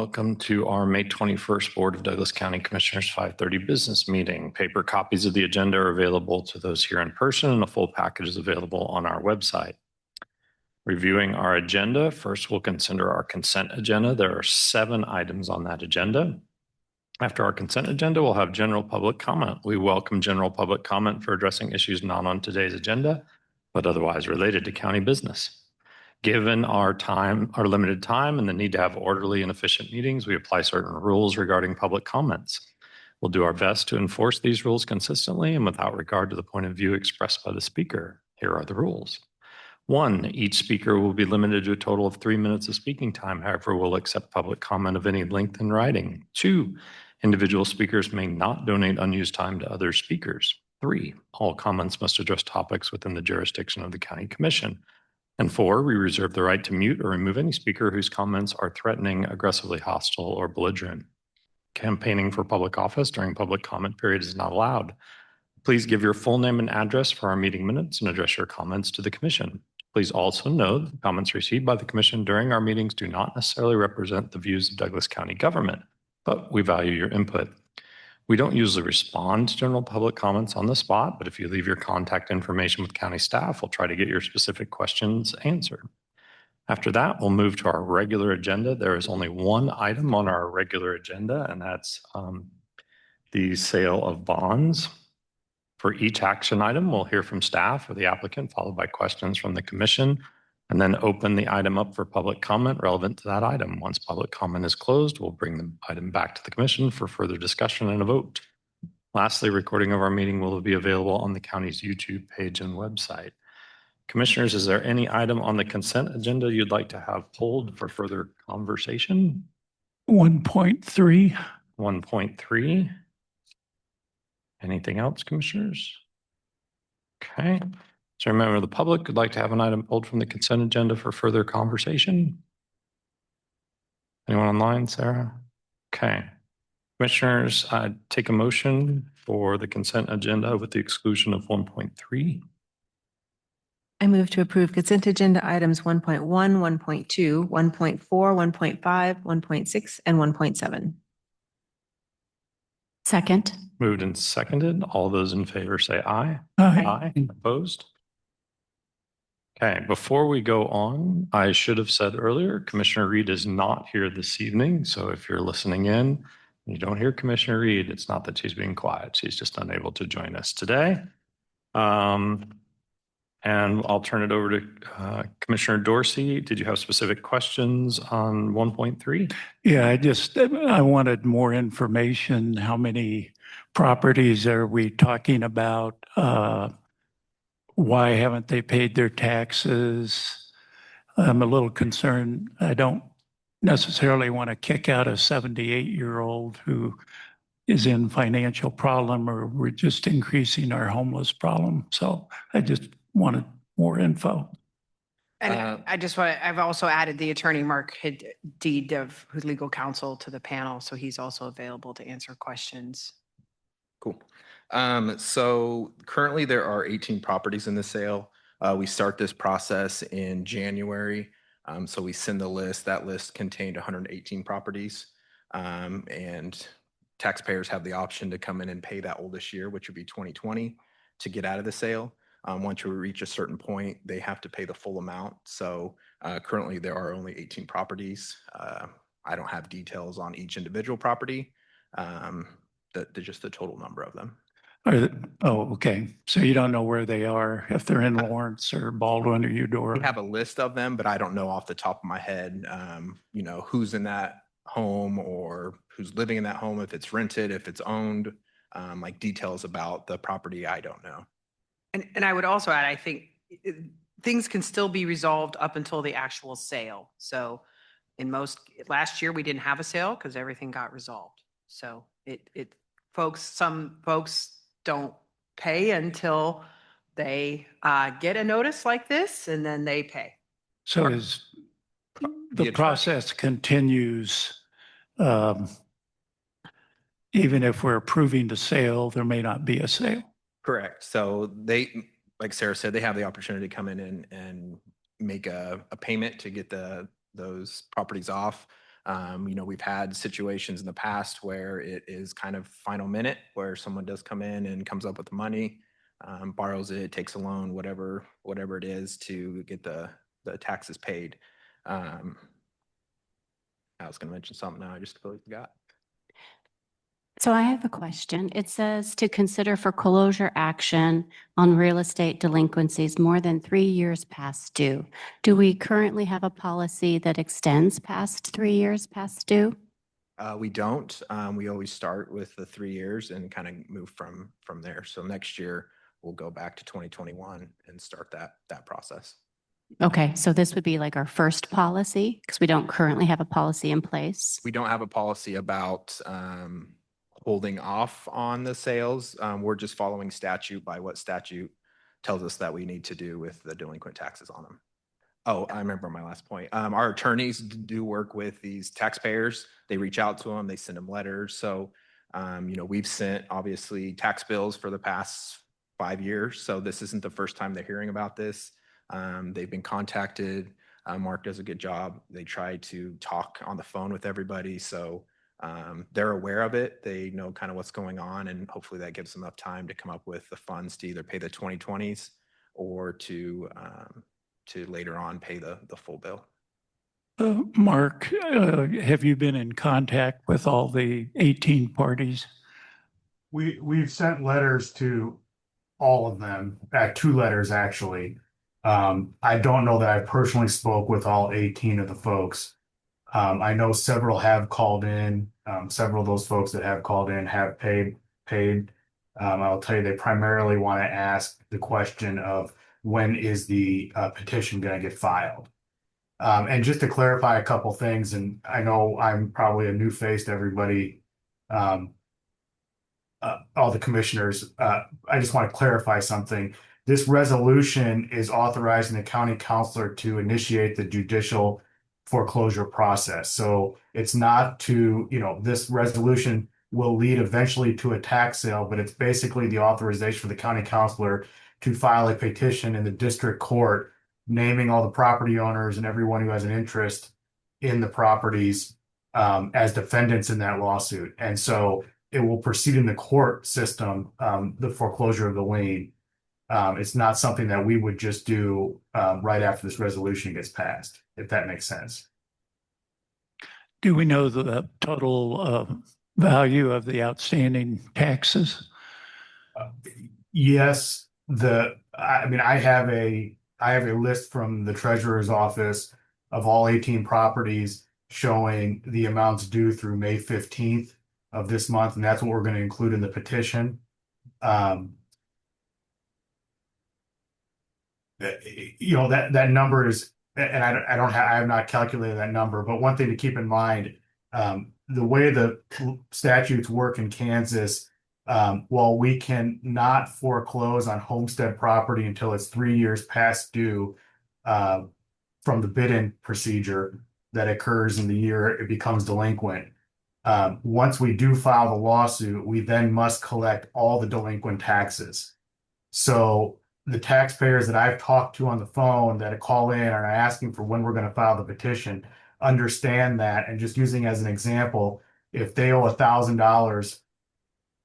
Welcome to our May 21st Board of Douglas County Commissioners 5:30 business meeting. Paper copies of the agenda are available to those here in person, and a full package is available on our website. Reviewing our agenda, first we'll consider our consent agenda. There are 7 items on that agenda. After our consent agenda, we'll have general public comment. We welcome general public comment for addressing issues not on today's agenda, but otherwise related to county business. Given our limited time and the need to have orderly and efficient meetings, we apply certain rules regarding public comments. We'll do our best to enforce these rules consistently and without regard to the point of view expressed by the speaker. Here are the rules. 1, each speaker will be limited to a total of 3 minutes of speaking time. However, we'll accept public comment of any length in writing. 2, individual speakers may not donate unused time to other speakers. 3, all comments must address topics within the jurisdiction of the County Commission. And 4, we reserve the right to mute or remove any speaker whose comments are threatening, aggressively hostile, or belligerent. Campaigning for public office during public comment period is not allowed. Please give your full name and address for our meeting minutes and address your comments to the Commission. Please also note that comments received by the Commission during our meetings do not necessarily represent the views of Douglas County government, but we value your input. We don't usually respond to general public comments on the spot, but if you leave your contact information with county staff, we'll try to get your specific questions answered. After that, we'll move to our regular agenda. There is only one item on our regular agenda, and that's the sale of bonds. For each action item, we'll hear from staff or the applicant, followed by questions from the Commission, and then open the item up for public comment relevant to that item. Once public comment is closed, we'll bring the item back to the Commission for further discussion and a vote. Lastly, recording of our meeting will be available on the county's YouTube page and website. Commissioners, is there any item on the consent agenda you'd like to have pulled for further conversation? 1.3. 1.3. Anything else, Commissioners? Okay. So remember, the public would like to have an item pulled from the consent agenda for further conversation. Anyone online, Sarah? Okay. Commissioners, take a motion for the consent agenda with the exclusion of 1.3. I move to approve consent agenda items 1.1, 1.2, 1.4, 1.5, 1.6, and 1.7. Second. Moved and seconded. All those in favor say aye. Aye. Opposed? Okay, before we go on, I should have said earlier, Commissioner Reed is not here this evening. So if you're listening in and you don't hear Commissioner Reed, it's not that she's being quiet. She's just unable to join us today. And I'll turn it over to Commissioner Dorsey. Did you have specific questions on 1.3? Yeah, I wanted more information. How many properties are we talking about? Why haven't they paid their taxes? I'm a little concerned. I don't necessarily want to kick out a 78-year-old who is in financial problem, or we're just increasing our homeless problem. So I just wanted more info. And I've also added the attorney Mark Deed who's legal counsel to the panel. So he's also available to answer questions. Cool. So currently there are 18 properties in the sale. We start this process in January. So we send the list. That list contained 118 properties. And taxpayers have the option to come in and pay that oldest year, which would be 2020, to get out of the sale. Once you reach a certain point, they have to pay the full amount. So currently there are only 18 properties. I don't have details on each individual property, just the total number of them. Okay. So you don't know where they are, if they're in Lawrence or Baldwin or Eudora? We have a list of them, but I don't know off the top of my head, who's in that home or who's living in that home, if it's rented, if it's owned, like details about the property, I don't know. And I would also add, I think things can still be resolved up until the actual sale. So last year we didn't have a sale because everything got resolved. So some folks don't pay until they get a notice like this, and then they pay. So the process continues, even if we're approving the sale, there may not be a sale. Correct. So they, like Sarah said, they have the opportunity to come in and make a payment to get those properties off. We've had situations in the past where it is kind of final minute, where someone does come in and comes up with the money, borrows it, takes a loan, whatever it is to get the taxes paid. I was going to mention something now, I just completely forgot. So I have a question. It says to consider foreclosure action on real estate delinquencies more than 3 years past due. Do we currently have a policy that extends past 3 years past due? We don't. We always start with the 3 years and kind of move from there. So next year we'll go back to 2021 and start that process. Okay, so this would be like our first policy because we don't currently have a policy in place. We don't have a policy about holding off on the sales. We're just following statute by what statute tells us that we need to do with the delinquent taxes on them. Oh, I remember my last point. Our attorneys do work with these taxpayers. They reach out to them, they send them letters. So, we've sent obviously tax bills for the past 5 years. So this isn't the first time they're hearing about this. They've been contacted. Mark does a good job. They try to talk on the phone with everybody. So they're aware of it. They know kind of what's going on, and hopefully that gives them enough time to come up with the funds to either pay the 2020s or to later on pay the full bill. Mark, have you been in contact with all the 18 parties? We've sent letters to all of them, 2 letters actually. I don't know that I personally spoke with all 18 of the folks. I know several have called in. Several of those folks that have called in have paid. I'll tell you, they primarily want to ask the question of when is the petition going to get filed? And just to clarify a couple things, and I know I'm probably a new face to everybody, all the commissioners, I just want to clarify something. This resolution is authorizing the county counselor to initiate the judicial foreclosure process. So it's not to, this resolution will lead eventually to a tax sale, but it's basically the authorization for the county counselor to file a petition in the district court, naming all the property owners and everyone who has an interest in the properties as defendants in that lawsuit. And so it will proceed in the court system, the foreclosure of the lien. It's not something that we would just do right after this resolution gets passed, if that makes sense. Do we know the total value of the outstanding taxes? Yes. I have a list from the treasurer's office of all 18 properties showing the amounts due through May 15th of this month, and that's what we're going to include in the petition. That number is, and I have not calculated that number, but one thing to keep in mind, the way the statutes work in Kansas, while we can not foreclose on homestead property until it's 3 years past due from the bid-in procedure that occurs in the year it becomes delinquent. Once we do file the lawsuit, we then must collect all the delinquent taxes. So the taxpayers that I've talked to on the phone that call in and are asking for when we're going to file the petition understand that. And just using as an example, if they owe $1,000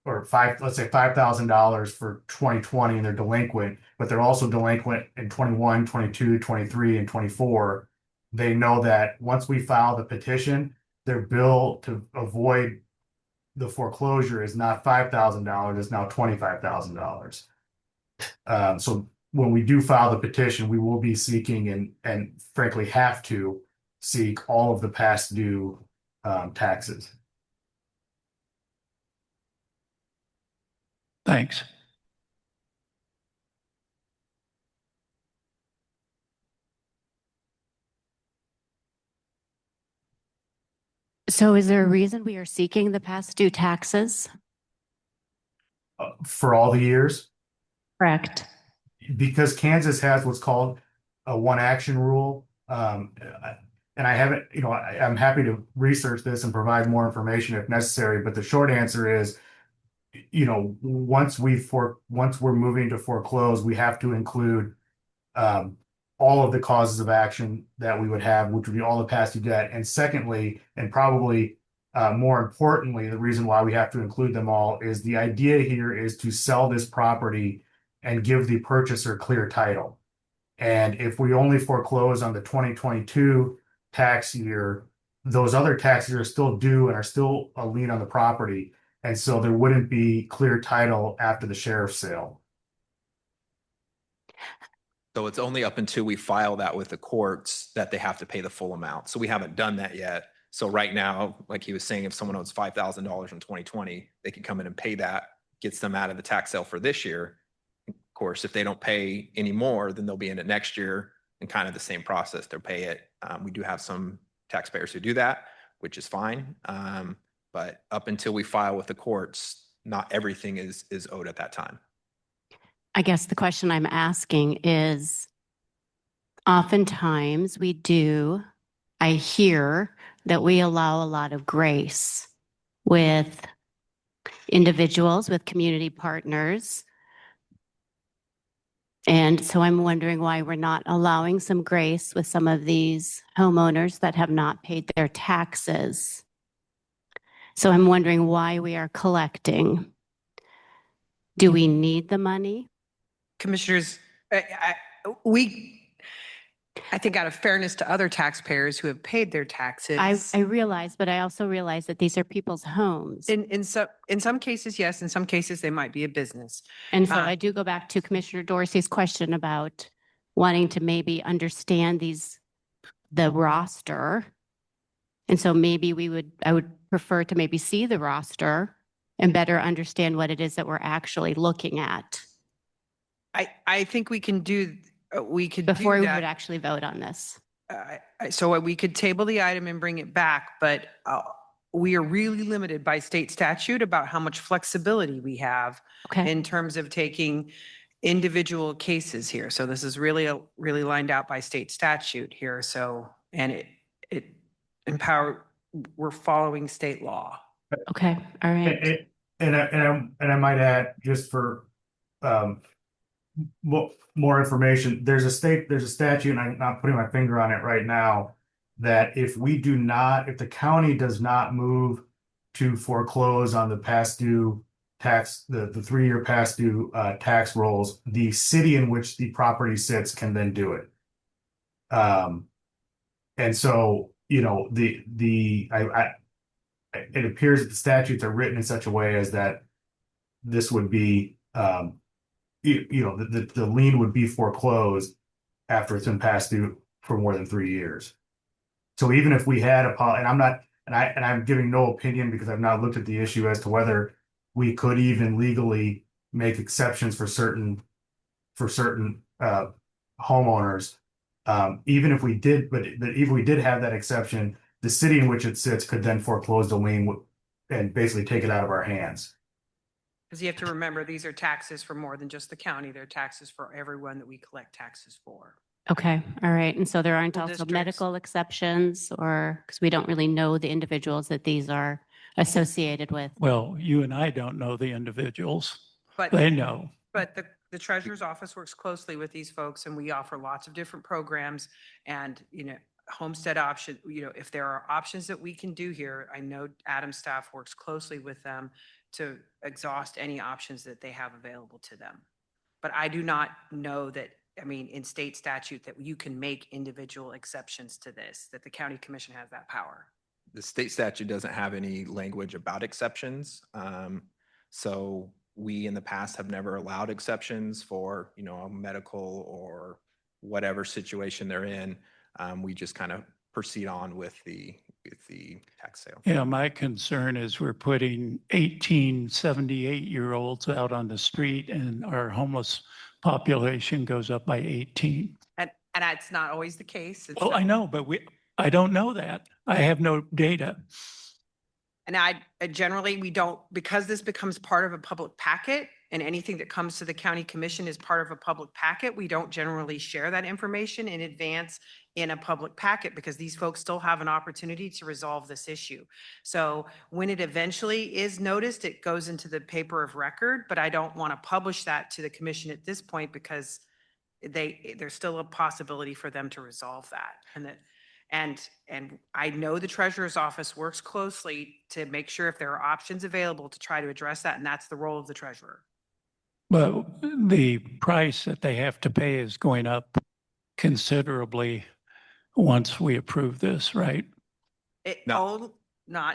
or let's say $5,000 for 2020 and they're delinquent, but they're also delinquent in 21, 22, 23, and 24, they know that once we file the petition, their bill to avoid the foreclosure is not $5,000, it's now $25,000. So when we do file the petition, we will be seeking and frankly have to seek all of the past due taxes. Thanks. So is there a reason we are seeking the past due taxes? For all the years? Correct. Because Kansas has what's called a one action rule. And I haven't, I'm happy to research this and provide more information if necessary. But the short answer is, once we're moving to foreclose, we have to include all of the causes of action that we would have, which would be all the past due debt. And secondly, and probably more importantly, the reason why we have to include them all is the idea here is to sell this property and give the purchaser clear title. And if we only foreclose on the 2022 tax year, those other taxes are still due and are still a lien on the property. And so there wouldn't be clear title after the sheriff's sale. So it's only up until we file that with the courts that they have to pay the full amount. So we haven't done that yet. So right now, like he was saying, if someone owes $5,000 in 2020, they can come in and pay that, gets them out of the tax sale for this year. Of course, if they don't pay any more, then they'll be in it next year, and kind of the same process. They'll pay it. We do have some taxpayers who do that, which is fine. But up until we file with the courts, not everything is owed at that time. I guess the question I'm asking is, oftentimes I hear that we allow a lot of grace with individuals, with community partners. And so I'm wondering why we're not allowing some grace with some of these homeowners that have not paid their taxes. So I'm wondering why we are collecting. Do we need the money? Commissioners, I think out of fairness to other taxpayers who have paid their taxes. I realize, but I also realize that these are people's homes. In some cases, yes. In some cases, they might be a business. And so I do go back to Commissioner Dorsey's question about wanting to maybe understand the roster. And so maybe I would prefer to maybe see the roster and better understand what it is that we're actually looking at. I think we could Before do we that. would actually vote on this. So we could table the item and bring it back, but we are really limited by state statute about how much flexibility we have Okay. in terms of taking individual cases here. So this is really lined out by state statute here. So, and we're following state law. Okay. All right. And I might add, just for more information, there's a statute, and I'm not putting my finger on it right now, that if the county does not move to foreclose on the past due tax, the 3-year past due tax rolls, the city in which the property sits can then do it. And so, it appears that the statutes are written in such a way as that this would be, the lien would be foreclosed after it's been past due for more than 3 years. So even if we had I'm giving no opinion because I've not looked at the issue as to whether we could even legally make exceptions for certain homeowners. Even if we did, but if we did have that exception, the city in which it sits could then foreclose the lien and basically take it out of our hands. Because you have to remember, these are taxes for more than just the county. They're taxes for everyone that we collect taxes for. Okay. All right. And so there aren't School also districts. medical exceptions, or because we don't really know the individuals that these are associated with. Well, you and I don't know the individuals. But They know. But the treasurer's office works closely with these folks, and we offer lots of different programs and, homestead option, if there are options that we can do here, I know Adam's staff works closely with them to exhaust any options that they have available to them. But I do not know that, in state statute, that you can make individual exceptions to this, that the county commission has that power. The state statute doesn't have any language about exceptions. So we in the past have never allowed exceptions for, a medical or whatever situation they're in. We just kind of proceed on with the tax sale. Yeah, my concern is we're putting 18, 78-year-olds out on the street and our homeless population goes up by 18. And that's not always the case. It's Well, not- I know, but I don't know that. I have no data. And generally, we don't, because this becomes part of a public packet, and anything that comes to the county commission is part of a public packet, we don't generally share that information in advance in a public packet, because these folks still have an opportunity to resolve this issue. So when it eventually is noticed, it goes into the paper of record, but I don't want to publish that to the commission at this point because there's still a possibility for them to resolve that. And I know the treasurer's office works closely to make sure if there are options available to try to address that, and that's the role of the treasurer. But the price that they have to pay is going up considerably once we approve this, right? Not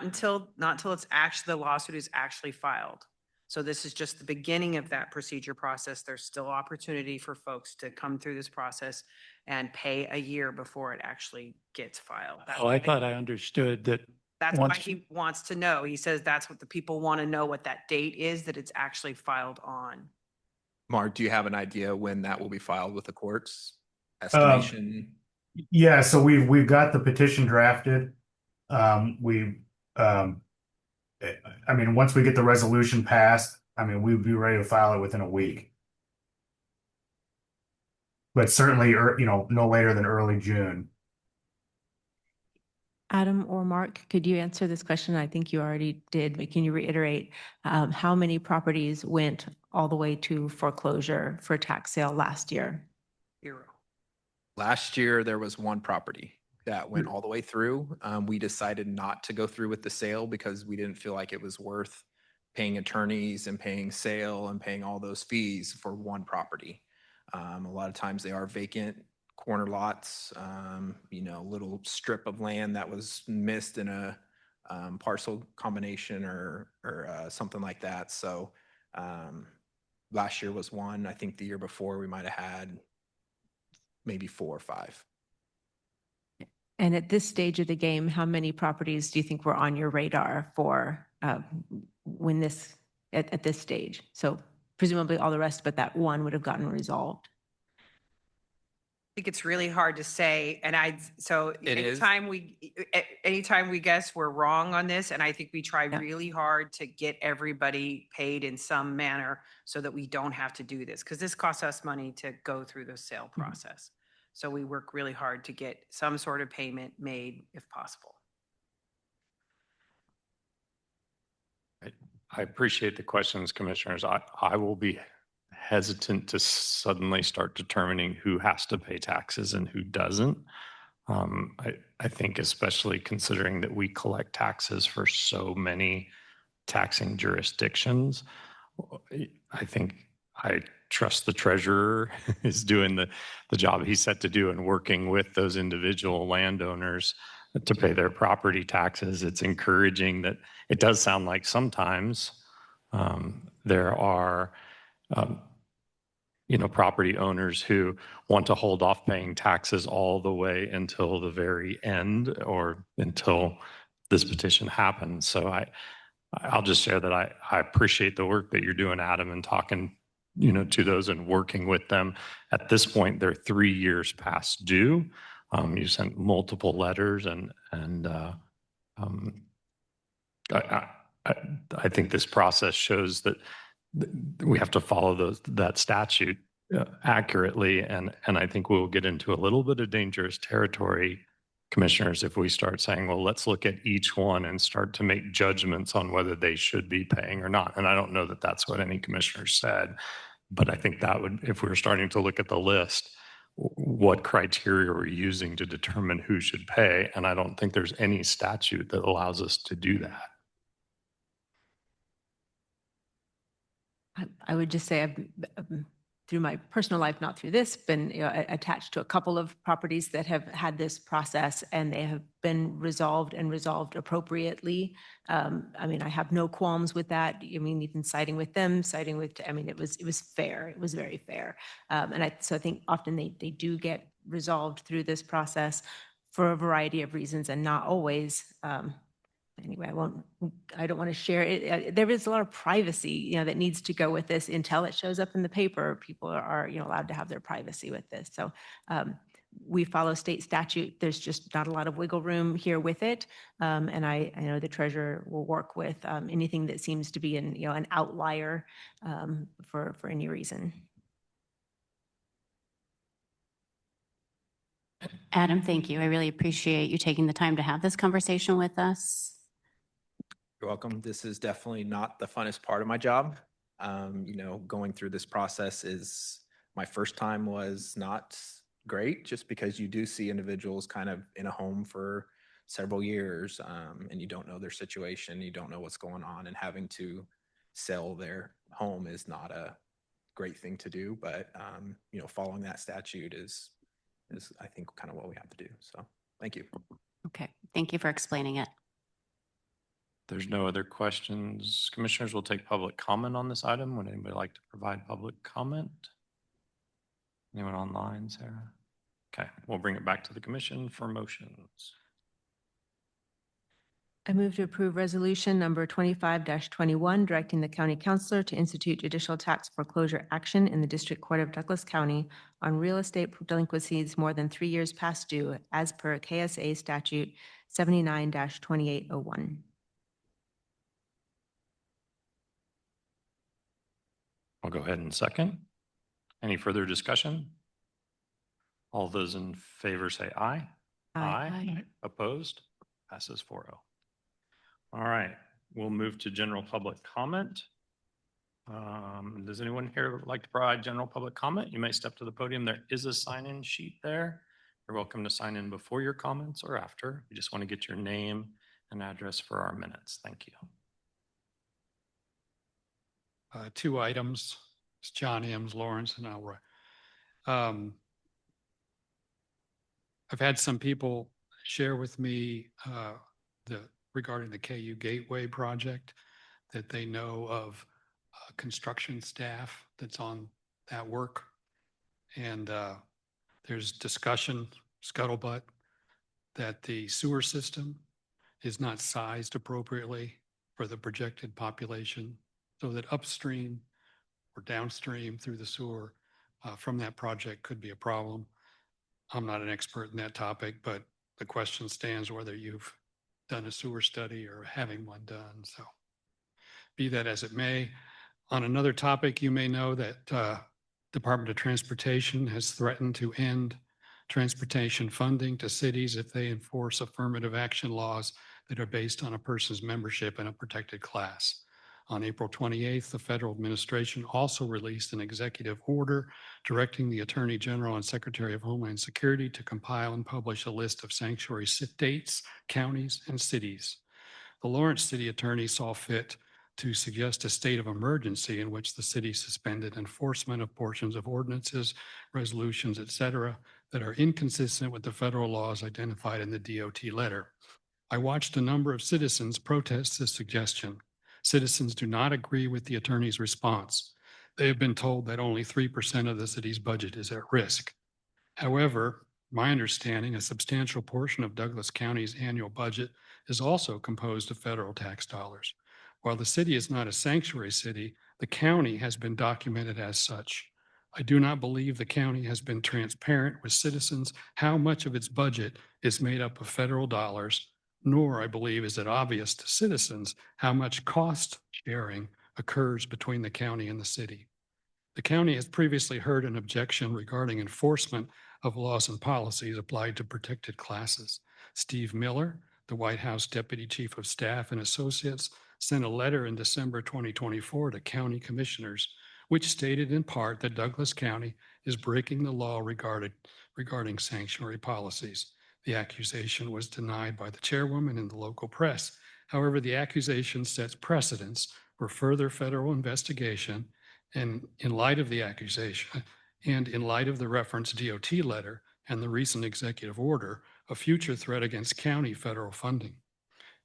until it's actually, the lawsuit is actually filed. So this is just the beginning of that procedure process. There's still opportunity for folks to come through this process and pay a year before it actually gets filed. Oh, I thought I understood that. That's why once- he wants to know. He says that's what the people want to know, what that date is that it's actually filed on. Mark, do you have an idea when that will be filed with the courts? Estimation? Yeah, so we've got the petition drafted. I mean, once we get the resolution passed, I mean, we'd be ready to file it within a week. But certainly, no later than early June. Adam or Mark, could you answer this question? I think you already did, but can you reiterate how many properties went all the way to foreclosure for tax sale last year? 0. Last year, there was one property that went all the way through. We decided not to go through with the sale because we didn't feel like it was worth paying attorneys and paying sale and paying all those fees for one property. A lot of times they are vacant corner lots, little strip of land that was missed in a parcel combination or something like that. So last year was one. I think the year before we might have had maybe 4 or 5. And at this stage of the game, how many properties do you think were on your radar for when this at this stage? So presumably all the rest, but that one would have gotten resolved. I think it's really hard to say. And It is. anytime we guess we're wrong on this, and I think we try really hard to get everybody paid in some manner so that we don't have to do this, because this costs us money to go through the sale process. So we work really hard to get some sort of payment made if possible. I appreciate the questions, commissioners. I will be hesitant to suddenly start determining who has to pay taxes and who doesn't. I think especially considering that we collect taxes for so many taxing jurisdictions, I think I trust the treasurer is doing the job he's set to do and working with those individual landowners to pay their property taxes. It's encouraging that it does sound like sometimes there are property owners who want to hold off paying taxes all the way until the very end or until this petition happens. So I'll just share that I appreciate the work that you're doing, Adam, and talking to those and working with them. At this point, they're 3 years past due. You sent multiple letters, and I think this process shows that we have to follow that statute accurately, and I think we'll get into a little bit of dangerous territory, commissioners, if we start saying, well, let's look at each one and start to make judgments on whether they should be paying or not. And I don't know that that's what any commissioner said, but I think that would, if we were starting to look at the list, what criteria we're using to determine who should pay. And I don't think there's any statute that allows us to do that. I would just say I've, through my personal life, not through this, been attached to a couple of properties that have had this process, and they have been resolved and resolved appropriately. I mean, I have no qualms with that. I mean, even siding with them, it was fair. It was very fair. So I think often they do get resolved through this process for a variety of reasons, and not always. Anyway, I don't want to share it. There is a lot of privacy, that needs to go with this until it shows up in the paper. People are, allowed to have their privacy with this. So we follow state statute. There's just not a lot of wiggle room here with it. And I know the treasurer will work with anything that seems to be an outlier for any reason. Adam, thank you. I really appreciate you taking the time to have this conversation with us. You're welcome. This is definitely not the funnest part of my job. Going through this process is My first time was not great, just because you do see individuals kind of in a home for several years, and you don't know their situation, you don't know what's going on, and having to sell their home is not a great thing to do. But following that statute is I think kind of what we have to do. So thank you. Okay, thank you for explaining it. There's no other questions. Commissioners will take public comment on this item. Would anybody like to provide public comment? Anyone online, Sarah? Okay, we'll bring it back to the commission for motions. I move to approve resolution number 25-21, directing the county councilor to institute judicial tax foreclosure action in the District Court of Douglas County on real estate delinquencies more than 3 years past due as per KSA statute 79-2801. I'll go ahead and second. Any further discussion? All those in favor say aye. Aye. Opposed? Passes 4-0. All right, we'll move to general public comment. Does anyone here like to provide general public comment? You may step to the podium. There is a sign-in sheet there. You're welcome to sign in before your comments or after. We just want to get your name and address for our minutes. Thank you. 2 items. It's John Ems, Lawrence, and Elroy. I've had some people share with me regarding the KU Gateway project that they know of construction staff that's on that work. And there's discussion, scuttlebutt, that the sewer system is not sized appropriately for the projected population, so that upstream or downstream through the sewer from that project could be a problem. I'm not an expert in that topic, but the question stands whether you've done a sewer study or having one done. So be that as it may. On another topic, you may know that Department of Transportation has threatened to end transportation funding to cities if they enforce affirmative action laws that are based on a person's membership in a protected class. On April 28th, the federal administration also released an executive order directing the Attorney General and Secretary of Homeland Security to compile and publish a list of sanctuary states, counties, and cities. The Lawrence City Attorney saw fit to suggest a state of emergency in which the city suspended enforcement of portions of ordinances, resolutions, etc., that are inconsistent with the federal laws identified in the DOT letter. I watched a number of citizens protest this suggestion. Citizens do not agree with the attorney's response. They have been told that only 3% of the city's budget is at risk. However, my understanding, a substantial portion of Douglas County's annual budget is also composed of federal tax dollars. While the city is not a sanctuary city, the county has been documented as such. I do not believe the county has been transparent with citizens how much of its budget is made up of federal dollars, nor, I believe, is it obvious to citizens how much cost sharing occurs between the county and the city. The county has previously heard an objection regarding enforcement of laws and policies applied to protected classes. Steve Miller, the White House Deputy Chief of Staff and Associates, sent a letter in December 2024 to county commissioners, which stated in part that Douglas County is breaking the law regarding sanctuary policies. The accusation was denied by the chairwoman in the local press. However, the accusation sets precedents for further federal investigation, and in light of the accusation and in light of the reference DOT letter and the recent executive order, a future threat against county federal funding.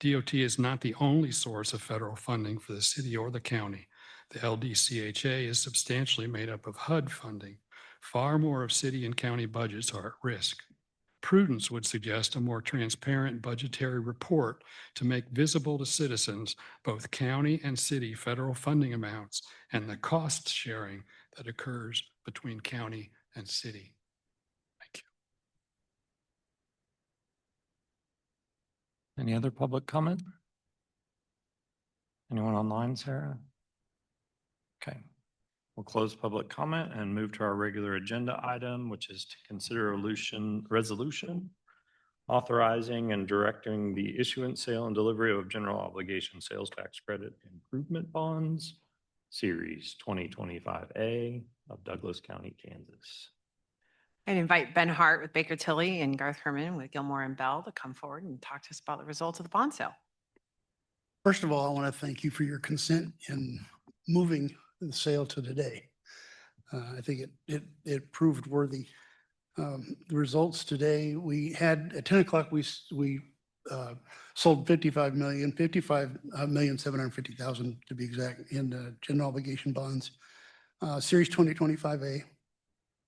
DOT is not the only source of federal funding for the city or the county. The LDCHA is substantially made up of HUD funding. Far more of city and county budgets are at risk. Prudence would suggest a more transparent budgetary report to make visible to citizens both county and city federal funding amounts and the cost sharing that occurs between county and city. Thank you. Any other public comment? Anyone online, Sarah? Okay. We'll close public comment and move to our regular agenda item, which is to consider a resolution authorizing and directing the issuance, sale, and delivery of general obligation sales tax credit improvement bonds. Series 2025A of Douglas County, Kansas. And invite Ben Hart with Baker Tilly and Garth Herman with Gilmore and Bell to come forward and talk to us about the results of the bond sale. First of all, I want to thank you for your consent in moving the sale to today. I think it proved worthy. The results today, we had at 10 o'clock, we sold 55,750,000 to be exact in general obligation bonds, Series 2025A.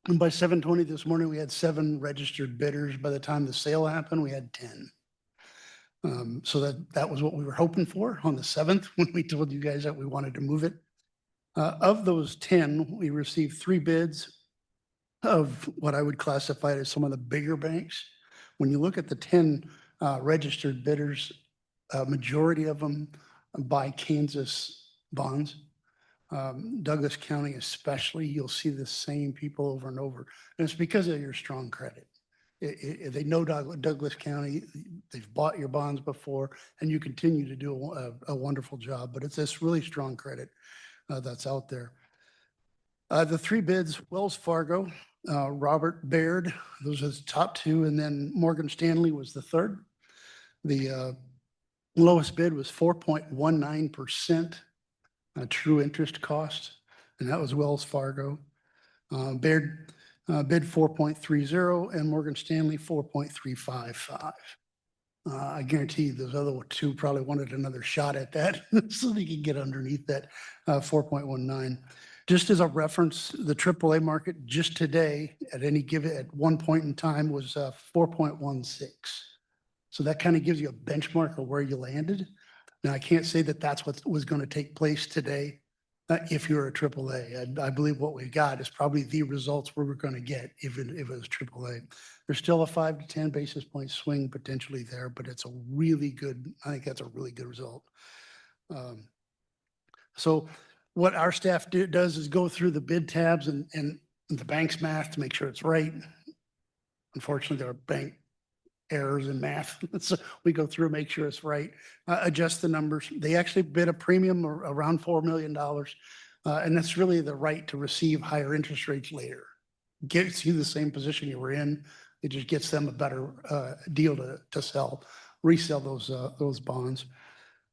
And by 7:20 this morning, we had 7 registered bidders. By the time the sale happened, we had 10. So that was what we were hoping for on the 7th when we told you guys that we wanted to move it. Of those 10, we received 3 bids of what I would classify as some of the bigger banks. When you look at the 10 registered bidders, a majority of them buy Kansas bonds. Douglas County especially, you'll see the same people over and over. And it's because of your strong credit. They know Douglas County, they've bought your bonds before, and you continue to do a wonderful job. But it's this really strong credit that's out there. The 3 bids, Wells Fargo, Robert Baird, those are the top 2, and then Morgan Stanley was the third. The lowest bid was 4.19% true interest cost, and that was Wells Fargo. Baird bid 4.30 and Morgan Stanley 4.355. I guarantee those other 2 probably wanted another shot at that so they could get underneath that 4.19. Just as a reference, the AAA market just today at one point in time was 4.16. So that kind of gives you a benchmark of where you landed. Now, I can't say that that's what was going to take place today if you're a AAA. I believe what we got is probably the results we were going to get if it was AAA. There's still a 5 to 10 basis point swing potentially there, but it's a really good, I think that's a really good result. So what our staff does is go through the bid tabs and the bank's math to make sure it's right. Unfortunately, there are bank errors in math. So we go through, make sure it's right, adjust the numbers. They actually bid a premium around $4 million. And that's really the right to receive higher interest rates later. Gets you the same position you were in. It just gets them a better deal to resell those bonds.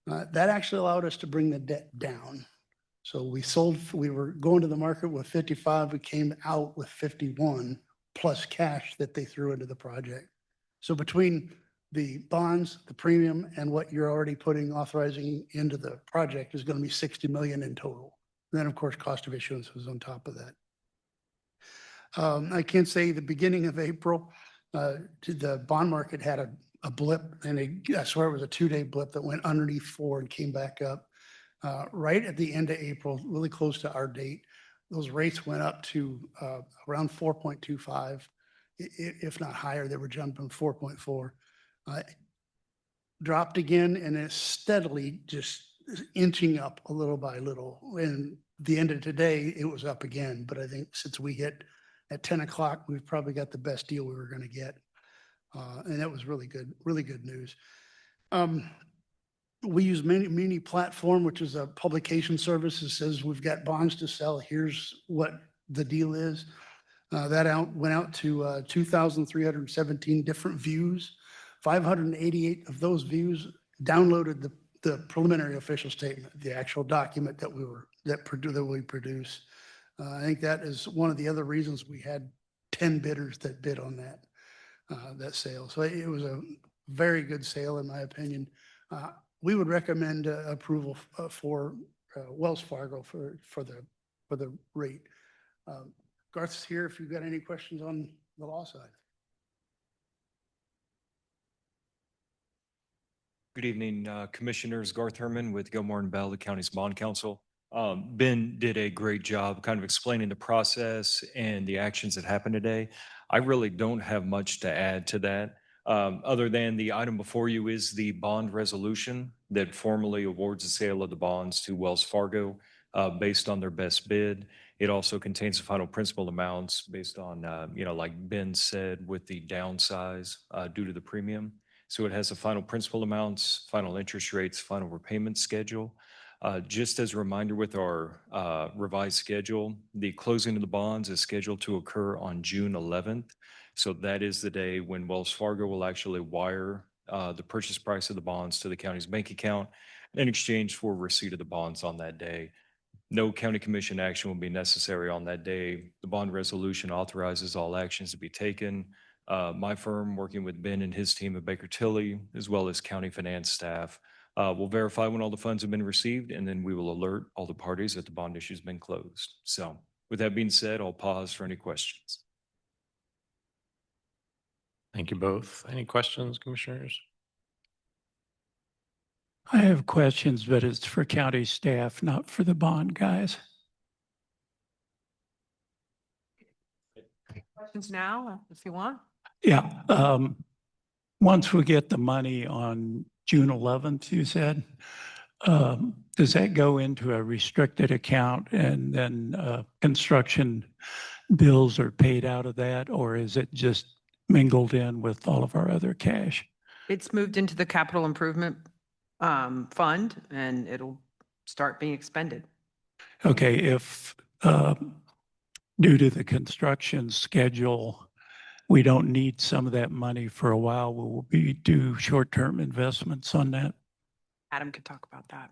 That actually allowed us to bring the debt down. So we were going to the market with 55, we came out with 51 plus cash that they threw into the project. So between the bonds, the premium, and what you're already authorizing into the project is going to be 60 million in total. And then of course, cost of issuance was on top of that. I can say the beginning of April, the bond market had a blip, and I swear it was a 2-day blip that went underneath 4 and came back up. Right at the end of April, really close to our date, those rates went up to around 4.25. If not higher, they were jumping 4.4. Dropped again, and it's steadily just inching up a little by little. And the end of today, it was up again. But I think since we hit at 10 o'clock, we've probably got the best deal we were going to get. And that was really good news. We use Muni Platform, which is a publication service that says we've got bonds to sell. Here's what the deal is. That went out to 2,317 different views. 588 of those views downloaded the preliminary official statement, the actual document that we produce. I think that is one of the other reasons we had 10 bidders that bid on that sale. So it was a very good sale, in my opinion. We would recommend approval for Wells Fargo for the rate. Garth's here if you've got any questions on the law side. Good evening, Commissioners. Garth Herman with Gilmore and Bell, the county's bond counsel. Ben did a great job kind of explaining the process and the actions that happened today. I really don't have much to add to that, other than the item before you is the bond resolution that formally awards the sale of the bonds to Wells Fargo based on their best bid. It also contains the final principal amounts based on, like Ben said, with the downsize due to the premium. So it has the final principal amounts, final interest rates, final repayment schedule. Just as a reminder with our revised schedule, the closing of the bonds is scheduled to occur on June 11th. So that is the day when Wells Fargo will actually wire the purchase price of the bonds to the county's bank account in exchange for receipt of the bonds on that day. No county commission action will be necessary on that day. The bond resolution authorizes all actions to be taken. My firm, working with Ben and his team at Baker Tilly, as well as county finance staff, will verify when all the funds have been received, and then we will alert all the parties that the bond issue has been closed. So with that being said, I'll pause for any questions. Thank you both. Any questions, commissioners? I have questions, but it's for county staff, not for the bond guys. Questions now, if you want? Yeah. Once we get the money on June 11th, you said, does that go into a restricted account and then construction bills are paid out of that, or is it just mingled in with all of our other cash? It's moved into the capital improvement fund, and it'll start being expended. Okay, if due to the construction schedule, we don't need some of that money for a while, will we do short-term investments on that? Adam could talk about that.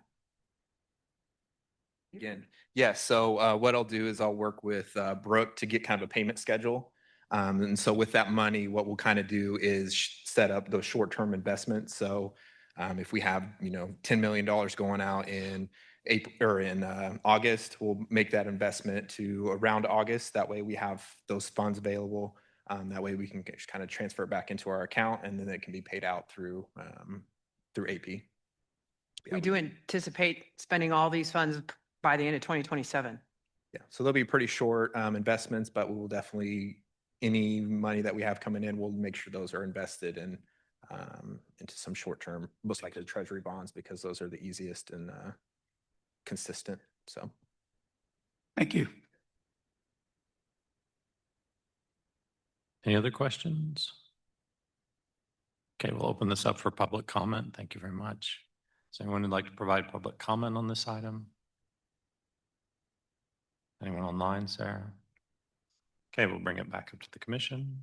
Again, yes. So what I'll do is I'll work with Brooke to get kind of a payment schedule. And so with that money, what we'll kind of do is set up those short-term investments. So if we have, $10 million going out in April or in August, we'll make that investment to around August. That way we have those funds available. That way we can kind of transfer it back into our account, and then it can be paid out through AP. We do anticipate spending all these funds by the end of 2027. Yeah, so they'll be pretty short investments, but we will definitely, any money that we have coming in, we'll make sure those are invested in into some short-term, most likely treasury bonds, because those are the easiest and consistent. So, Thank you. Any other questions? Okay, we'll open this up for public comment. Thank you very much. Does anyone who'd like to provide public comment on this item? Anyone online, Sarah? Okay, we'll bring it back up to the commission.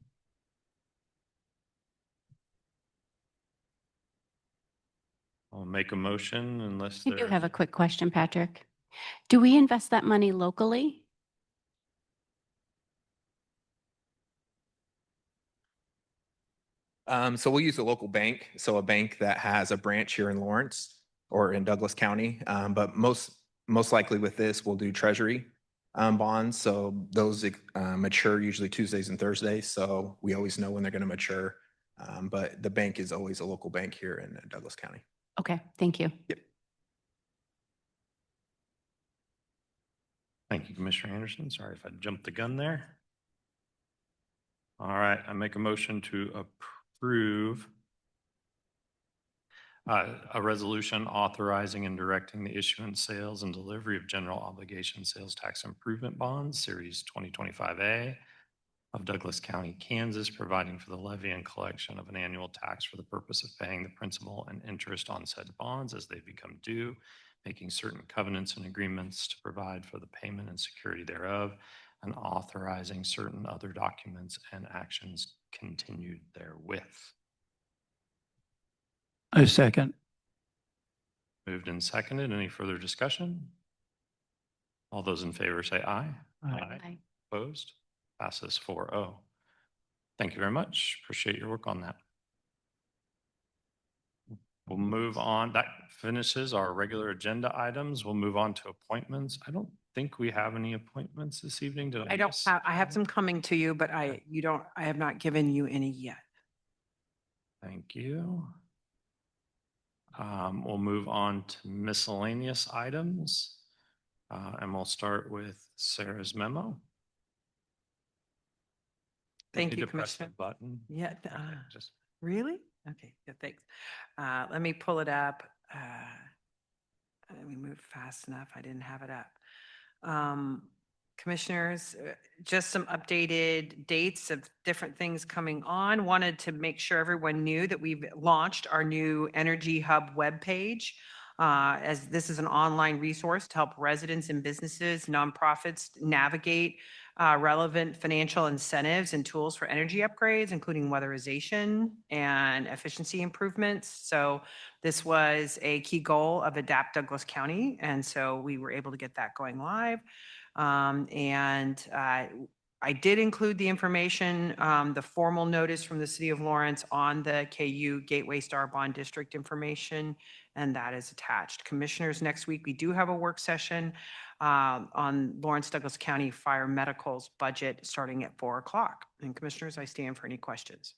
I'll make a motion unless I do there's. have a quick question, Patrick. Do we invest that money locally? So we'll use a local bank, so a bank that has a branch here in Lawrence or in Douglas County. But most likely with this, we'll do treasury bonds. So those mature usually Tuesdays and Thursdays. So we always know when they're going to mature. But the bank is always a local bank here in Douglas County. Okay, thank you. Yep. Thank you, Commissioner Anderson. Sorry if I jumped the gun there. All right, I make a motion to approve a resolution authorizing and directing the issuance, sales, and delivery of general obligation sales tax improvement bonds, Series 2025A of Douglas County, Kansas, providing for the levy and collection of an annual tax for the purpose of paying the principal and interest on said bonds as they become due, making certain covenants and agreements to provide for the payment and security thereof, and authorizing certain other documents and actions continued therewith. I second. Moved and seconded. Any further discussion? All those in favor say aye. Aye. Opposed? Passes 4-0. Thank you very much. Appreciate your work on that. We'll move on. That finishes our regular agenda items. We'll move on to appointments. I don't think we have any appointments this evening. Did I I don't miss? have, I have some coming to you, but I have not given you any yet. Thank you. We'll move on to miscellaneous items. And we'll start with Sarah's memo. Thank Need you, to press the Commissioner. button. Yeah, Okay, just really? Okay, yeah, thanks. Let me pull it up. Let me move fast enough. I didn't have it up. Commissioners, just some updated dates of different things coming on. Wanted to make sure everyone knew that we've launched our new Energy Hub webpage. as this is an online resource to help residents and businesses, nonprofits navigate relevant financial incentives and tools for energy upgrades, including weatherization and efficiency improvements. So this was a key goal of Adapt Douglas County. And so we were able to get that going live. I did include the information, the formal notice from the City of Lawrence on the KU Gateway Star Bond District information, and that is attached. Commissioners, next week, we do have a work session on Lawrence Douglas County Fire Medical's budget starting at 4 o'clock. And Commissioners, I stand for any questions.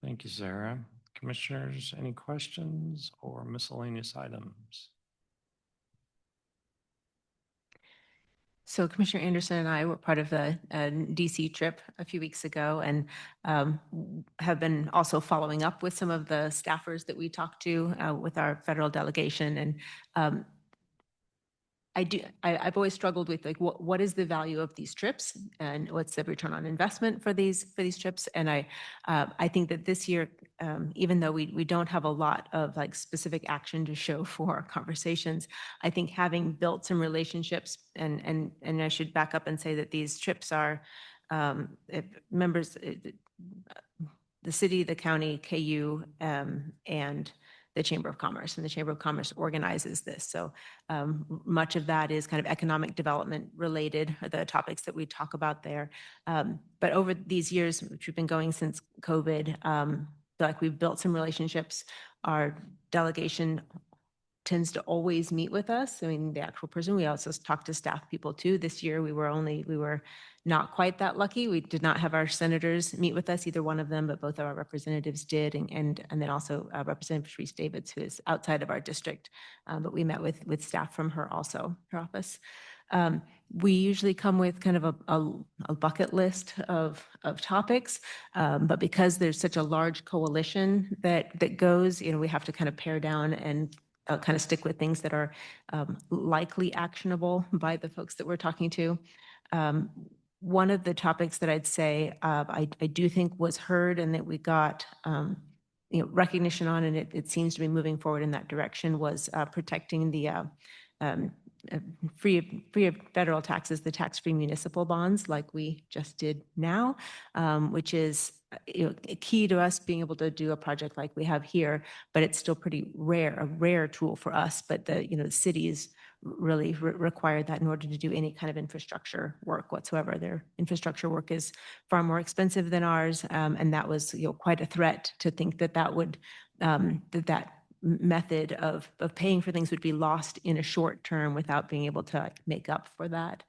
Thank you, Sarah. Commissioners, any questions or miscellaneous items? So Commissioner Anderson and I were part of a DC trip a few weeks ago and have been also following up with some of the staffers that we talked to with our federal delegation. And I've always struggled with like, what is the value of these trips and what's the return on investment for these trips? And I think that this year, even though we don't have a lot of like specific action to show for our conversations, I think having built some relationships and I should back up and say that these trips are members, the city, the county, KU, and the Chamber of Commerce, and the Chamber of Commerce organizes this. So much of that is kind of economic development related, the topics that we talk about there. But over these years, which we've been going since COVID, like we've built some relationships. Our delegation tends to always meet with us. I mean, the actual person, we also talk to staff people too. This year, we were not quite that lucky. We did not have our senators meet with us, either one of them, but both of our representatives did. And then also Representative Sharice Davids, who is outside of our district, but we met with staff from her also, her office. We usually come with kind of a bucket list of topics, but because there's such a large coalition that goes, we have to kind of pare down and kind of stick with things that are likely actionable by the folks that we're talking to. One of the topics that I'd say I do think was heard and that we got recognition on, and it seems to be moving forward in that direction, was protecting the free of federal taxes, the tax-free municipal bonds like we just did now, which is key to us being able to do a project like we have here, but it's still pretty rare, a rare tool for us. But the cities really require that in order to do any kind of infrastructure work whatsoever. Their infrastructure work is far more expensive than ours, and that was quite a threat to think that would that method of paying for things would be lost in a short term without being able to make up for that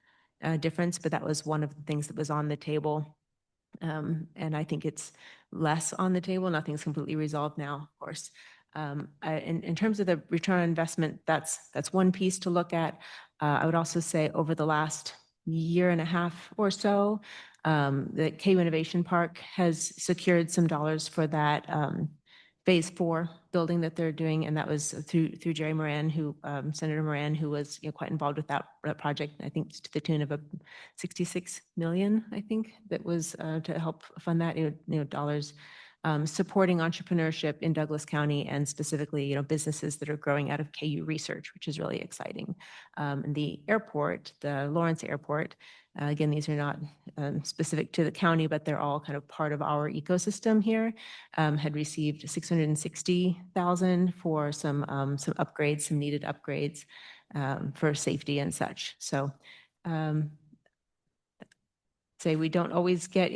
difference. But that was one of the things that was on the table. And I think it's less on the table. Nothing's completely resolved now, of course. In terms of the return on investment, that's one piece to look at. I would also say over the last year and a half or so, the KU Innovation Park has secured some dollars for that Phase 4 building that they're doing, and that was through Jerry Moran, Senator Moran, who was quite involved with that project. I think to the tune of $66 million. I think that was to help fund that. Dollars supporting entrepreneurship in Douglas County and specifically businesses that are growing out of KU research, which is really exciting. And the airport, the Lawrence Airport. Again, these are not specific to the county, but they're all kind of part of our ecosystem here. Had received $660,000 for some upgrades, some needed upgrades for safety and such. So, say we don't always get.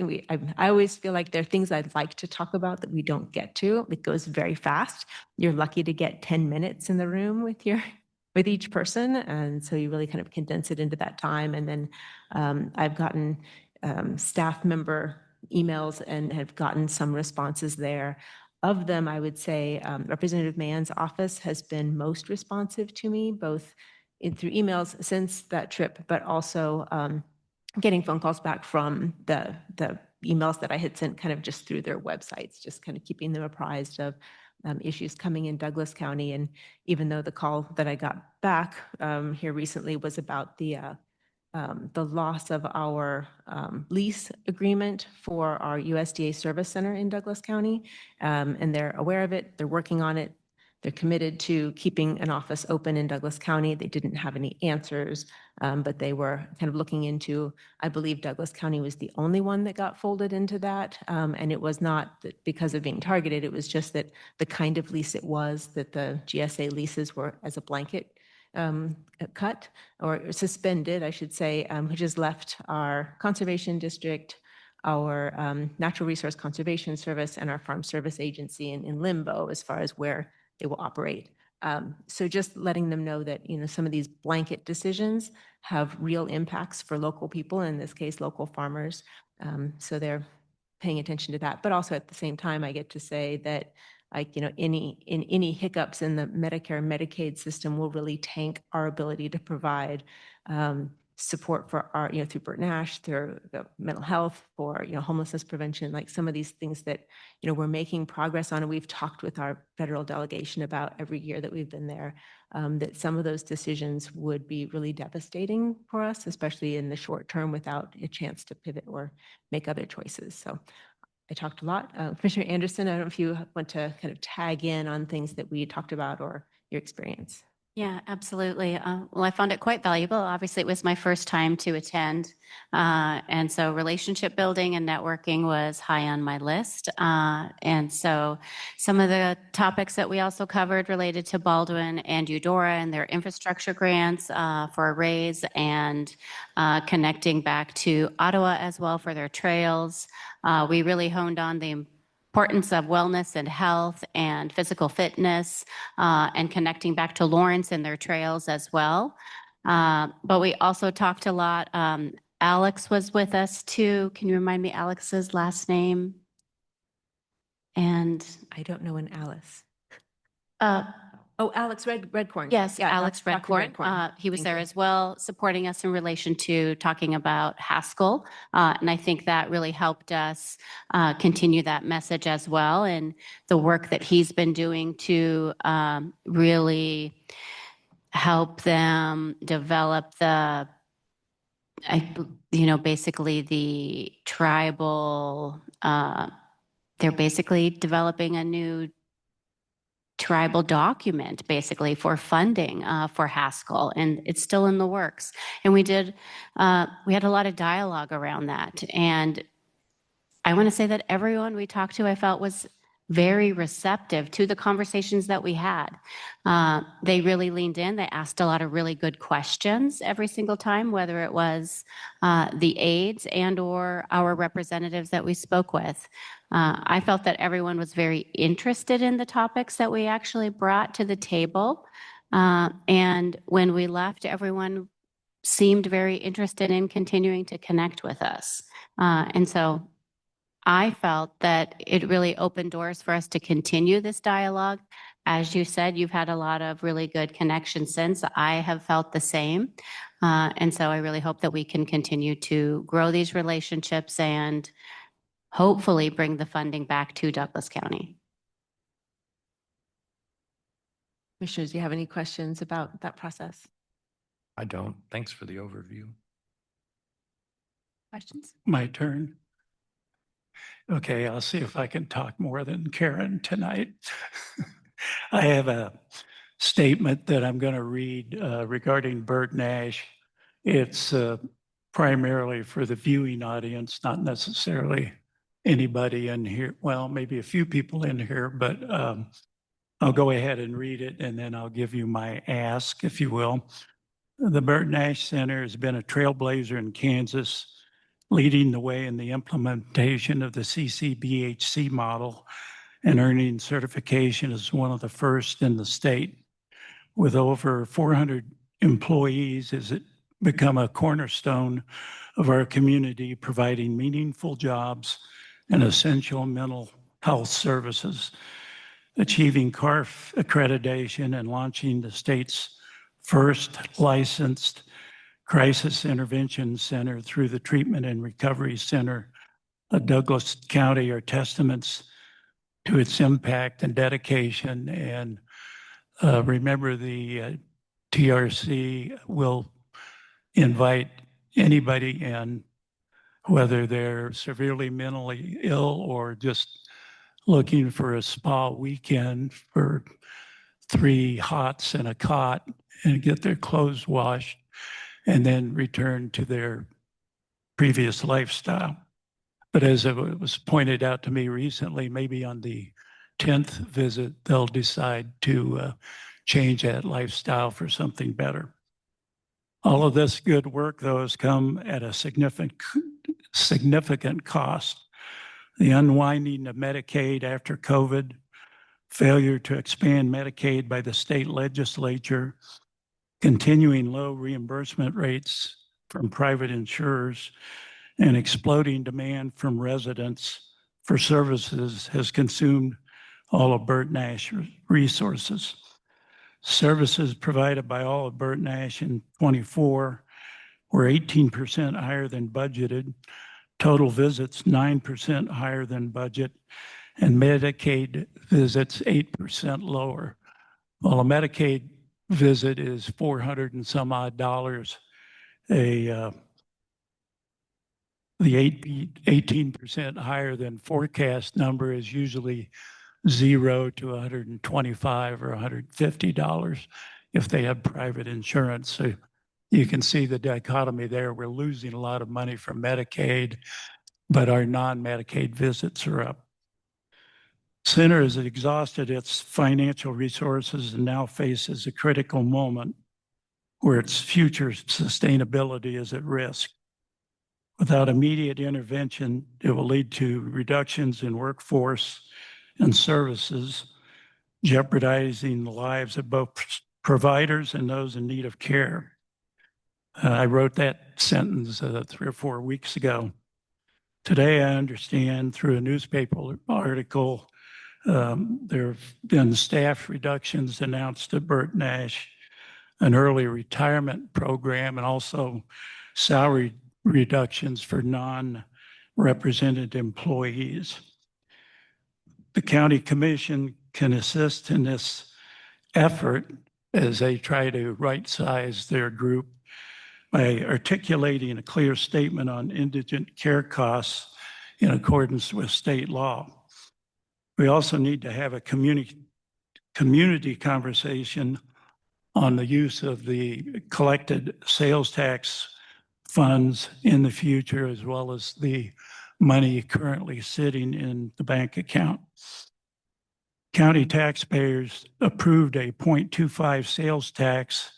I always feel like there are things I'd like to talk about that we don't get to. It goes very fast. You're lucky to get 10 minutes in the room with each person. And so you really kind of condense it into that time. And then I've gotten staff member emails and have gotten some responses there. Of them, I would say Representative Mann's office has been most responsive to me, both through emails since that trip, but also getting phone calls back from the emails that I had sent kind of just through their websites, just kind of keeping them apprised of issues coming in Douglas County. And even though the call that I got back here recently was about the loss of our lease agreement for our USDA service center in Douglas County, and they're aware of it, they're working on it. They're committed to keeping an office open in Douglas County. They didn't have any answers, but they were kind of looking into, I believe Douglas County was the only one that got folded into that. And it was not that because of being targeted, it was just that the kind of lease it was, that the GSA leases were as a blanket cut or suspended, I should say, which has left our conservation district, our Natural Resource Conservation Service, and our Farm Service Agency in limbo as far as where they will operate. So just letting them know that, you know, some of these blanket decisions have real impacts for local people, in this case, local farmers. So they're paying attention to that. But also at the same time, I get to say that, like, you know, any hiccups in the Medicare and Medicaid system will really tank our ability to provide support for our, you know, through Bert Nash, through mental health, for, you know, homelessness prevention, like some of these things that, you know, we're making progress on. And we've talked with our federal delegation about every year that we've been there, that some of those decisions would be really devastating for us, especially in the short term, without a chance to pivot or make other choices. So I talked a lot. Commissioner Anderson, I don't know if you want to kind of tag in on things that we talked about or your experience. Yeah, absolutely. Well, I found it quite valuable. Obviously, it was my first time to attend. And so relationship building and networking was high on my list. And so some of the topics that we also covered related to Baldwin and Eudora and their infrastructure grants for a raise, and connecting back to Ottawa as well for their trails. We really honed on the importance of wellness and health and physical fitness, and connecting back to Lawrence and their trails as well. But we also talked a lot. Alex was with us too. Can you remind me Alex's last name? And I don't know an Alice. uh, Oh, Alex Redcorn. Yes, Yeah, Alex Dr. Redcorn. He was Thank there you. as well, supporting us in relation to talking about Haskell. And I think that really helped us continue that message as well, and the work that he's been doing to really help them develop basically the tribal, they're basically developing a new tribal document basically for funding for Haskell, and it's still in the works. And we had a lot of dialogue around that. And I want to say that everyone we talked to, I felt, was very receptive to the conversations that we had. They really leaned in. They asked a lot of really good questions every single time, whether it was the aides and or our representatives that we spoke with. I felt that everyone was very interested in the topics that we actually brought to the table. And when we left, everyone seemed very interested in continuing to connect with us. And so I felt that it really opened doors for us to continue this dialogue. As you said, you've had a lot of really good connections since. I have felt the same. And so I really hope that we can continue to grow these relationships and hopefully bring the funding back to Douglas County. Commissioners, do you have any questions about that process? I don't. Thanks for the overview. Questions? My turn. Okay, I'll see if I can talk more than Karen tonight. I have a statement that I'm going to read regarding Bert Nash. It's primarily for the viewing audience, not necessarily anybody in here. Well, maybe a few people in here, but I'll go ahead and read it, and then I'll give you my ask, if you will. The Bert Nash Center has been a trailblazer in Kansas, leading the way in the implementation of the CCBHC model and earning certification as one of the first in the state. With over 400 employees, has it become a cornerstone of our community, providing meaningful jobs and essential mental health services, achieving CARF accreditation and launching the state's first licensed crisis intervention center through the Treatment and Recovery Center of Douglas County are testaments to its impact and dedication. And remember, the TRC will invite anybody in, whether they're severely mentally ill or just looking for a spa weekend for 3 hots and a cot and get their clothes washed and then return to their previous lifestyle. But as it was pointed out to me recently, maybe on the 10th visit, they'll decide to change that lifestyle for something better. All of this good work, though, has come at a significant cost. The unwinding of Medicaid after COVID, failure to expand Medicaid by the state legislature, continuing low reimbursement rates from private insurers, and exploding demand from residents for services has consumed all of Burt Nash resources. Services provided by all of Burt Nash in 24 were 18% higher than budgeted, total visits 9% higher than budget, and Medicaid visits 8% lower. While a Medicaid visit is $400 and some odd, the 18% higher than forecast number is usually $0 to $125 or $150 if they have private insurance. So you can see the dichotomy there. We're losing a lot of money from Medicaid, but our non-Medicaid visits are up. Center has exhausted its financial resources and now faces a critical moment where its future sustainability is at risk. Without immediate intervention, it will lead to reductions in workforce and services, jeopardizing the lives of both providers and those in need of care. I wrote that sentence 3 or 4 weeks ago. Today, I understand through a newspaper article, there have been staff reductions announced at Burt Nash, an early retirement program, and also salary reductions for non-represented employees. The county commission can assist in this effort as they try to right-size their group by articulating a clear statement on indigent care costs in accordance with state law. We also need to have a community conversation on the use of the collected sales tax funds in the future, as well as the money currently sitting in the bank account. County taxpayers approved a 0.25 sales tax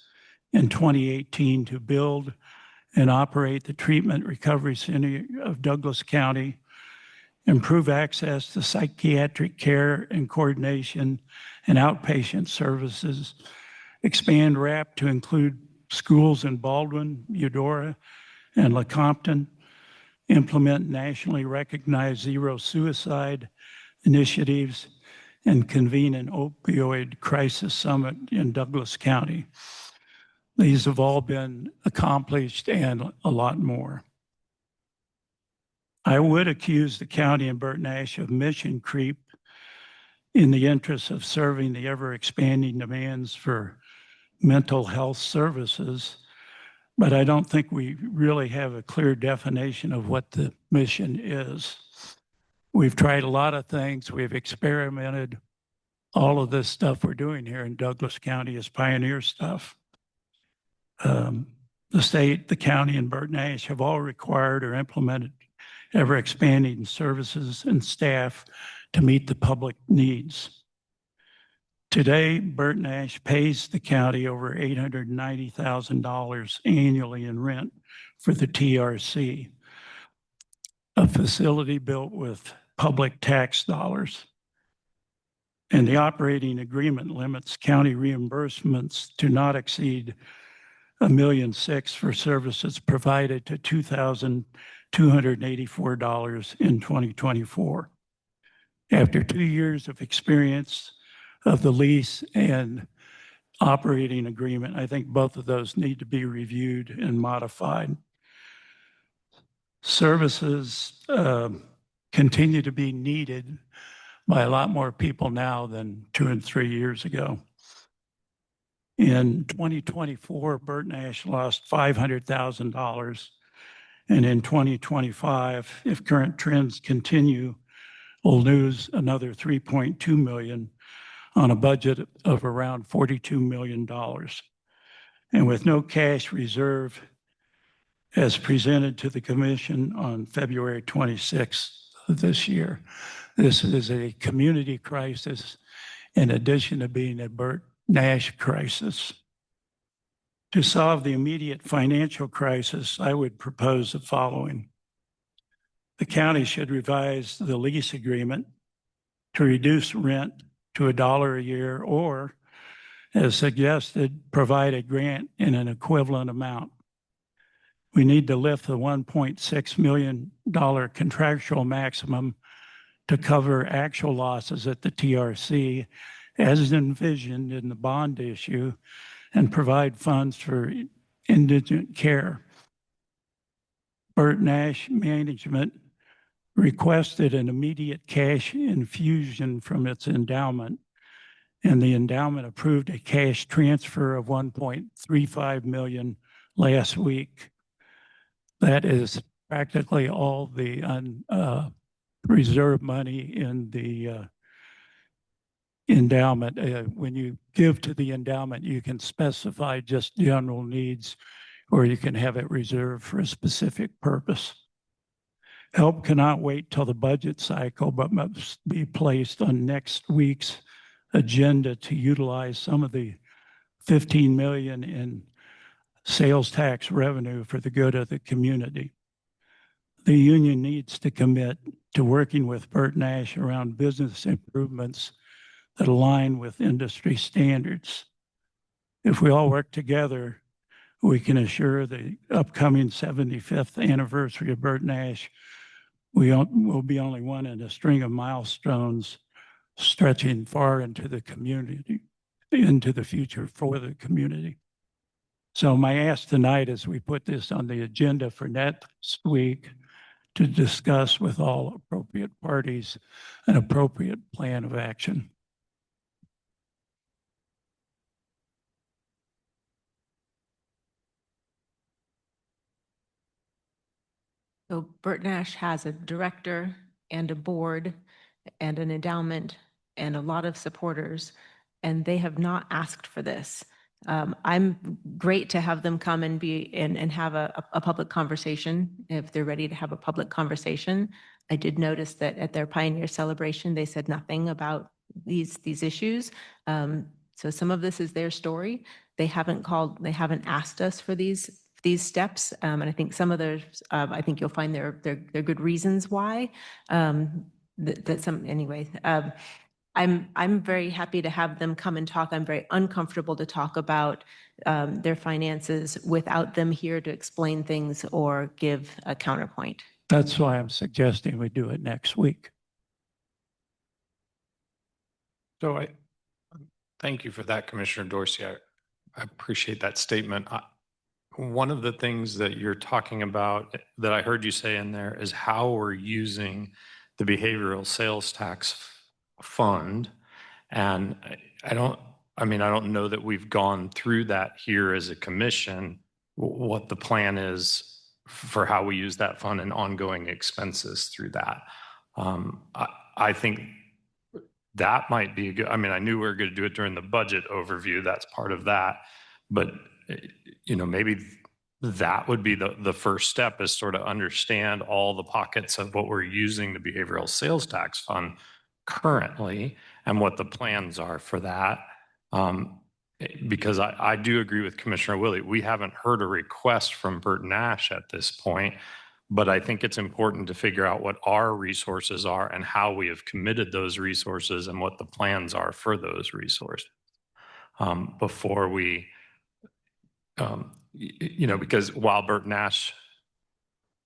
in 2018 to build and operate the Treatment Recovery Center of Douglas County, improve access to psychiatric care and coordination and outpatient services, expand RAP to include schools in Baldwin, Eudora, and Lecompton, implement nationally recognized zero suicide initiatives, and convene an opioid crisis summit in Douglas County. These have all been accomplished and a lot more. I would accuse the county and Burt Nash of mission creep in the interest of serving the ever-expanding demands for mental health services, but I don't think we really have a clear definition of what the mission is. We've tried a lot of things. We've experimented. All of this stuff we're doing here in Douglas County is pioneer stuff. The state, the county, and Burt Nash have all required or implemented ever-expanding services and staff to meet the public needs. Today, Burt Nash pays the county over $890,000 annually in rent for the TRC, a facility built with public tax dollars. And the operating agreement limits county reimbursements to not exceed $1.6 million for services provided to $2,284 in 2024. After 2 years of experience of the lease and operating agreement, I think both of those need to be reviewed and modified. Services continue to be needed by a lot more people now than 2 and 3 years ago. In 2024, Burt Nash lost $500,000. And in 2025, if current trends continue, we'll lose another $3.2 million on a budget of around $42 million. And with no cash reserve as presented to the commission on February 26th of this year, this is a community crisis in addition to being a Bert Nash crisis. To solve the immediate financial crisis, I would propose the following. The county should revise the lease agreement to reduce rent to $1 a year, or, as suggested, provide a grant in an equivalent amount. We need to lift the $1.6 million contractual maximum to cover actual losses at the TRC as envisioned in the bond issue and provide funds for indigent care. Bert Nash Management requested an immediate cash infusion from its endowment, and the endowment approved a cash transfer of $1.35 million last week. That is practically all the reserve money in the endowment. When you give to the endowment, you can specify just general needs, or you can have it reserved for a specific purpose. Help cannot wait till the budget cycle, but must be placed on next week's agenda to utilize some of the $15 million in sales tax revenue for the good of the community. The union needs to commit to working with Bert Nash around business improvements that align with industry standards. If we all work together, we can assure the upcoming 75th anniversary of Bert Nash will be only one in a string of milestones stretching far into the community, into the future for the community. So my ask tonight is we put this on the agenda for next week to discuss with all appropriate parties an appropriate plan of action. So Bert Nash has a director and a board and an endowment and a lot of supporters, and they have not asked for this. I'm great to have them come and be and have a public conversation if they're ready to have a public conversation. I did notice that at their Pioneer Celebration, they said nothing about these issues. So some of this is their story. They haven't asked us for these steps. And I think some of those, I think you'll find they're good reasons why. I'm very happy to have them come and talk. I'm very uncomfortable to talk about their finances without them here to explain things or give a counterpoint. That's why I'm suggesting we do it next week. So thank you for that, Commissioner Dorsey. I appreciate that statement. One of the things that you're talking about that I heard you say in there is how we're using the behavioral sales tax fund. And I don't know that we've gone through that here as a commission, what the plan is for how we use that fund and ongoing expenses through that. I think that might be a good, I knew we were going to do it during the budget overview. That's part of that. But, maybe that would be the first step, is sort of understand all the pockets of what we're using the behavioral sales tax fund currently and what the plans are for that. Because I do agree with Commissioner Willie. We haven't heard a request from Bert Nash at this point, but I think it's important to figure out what our resources are and how we have committed those resources and what the plans are for those resources before we, because while Bert Nash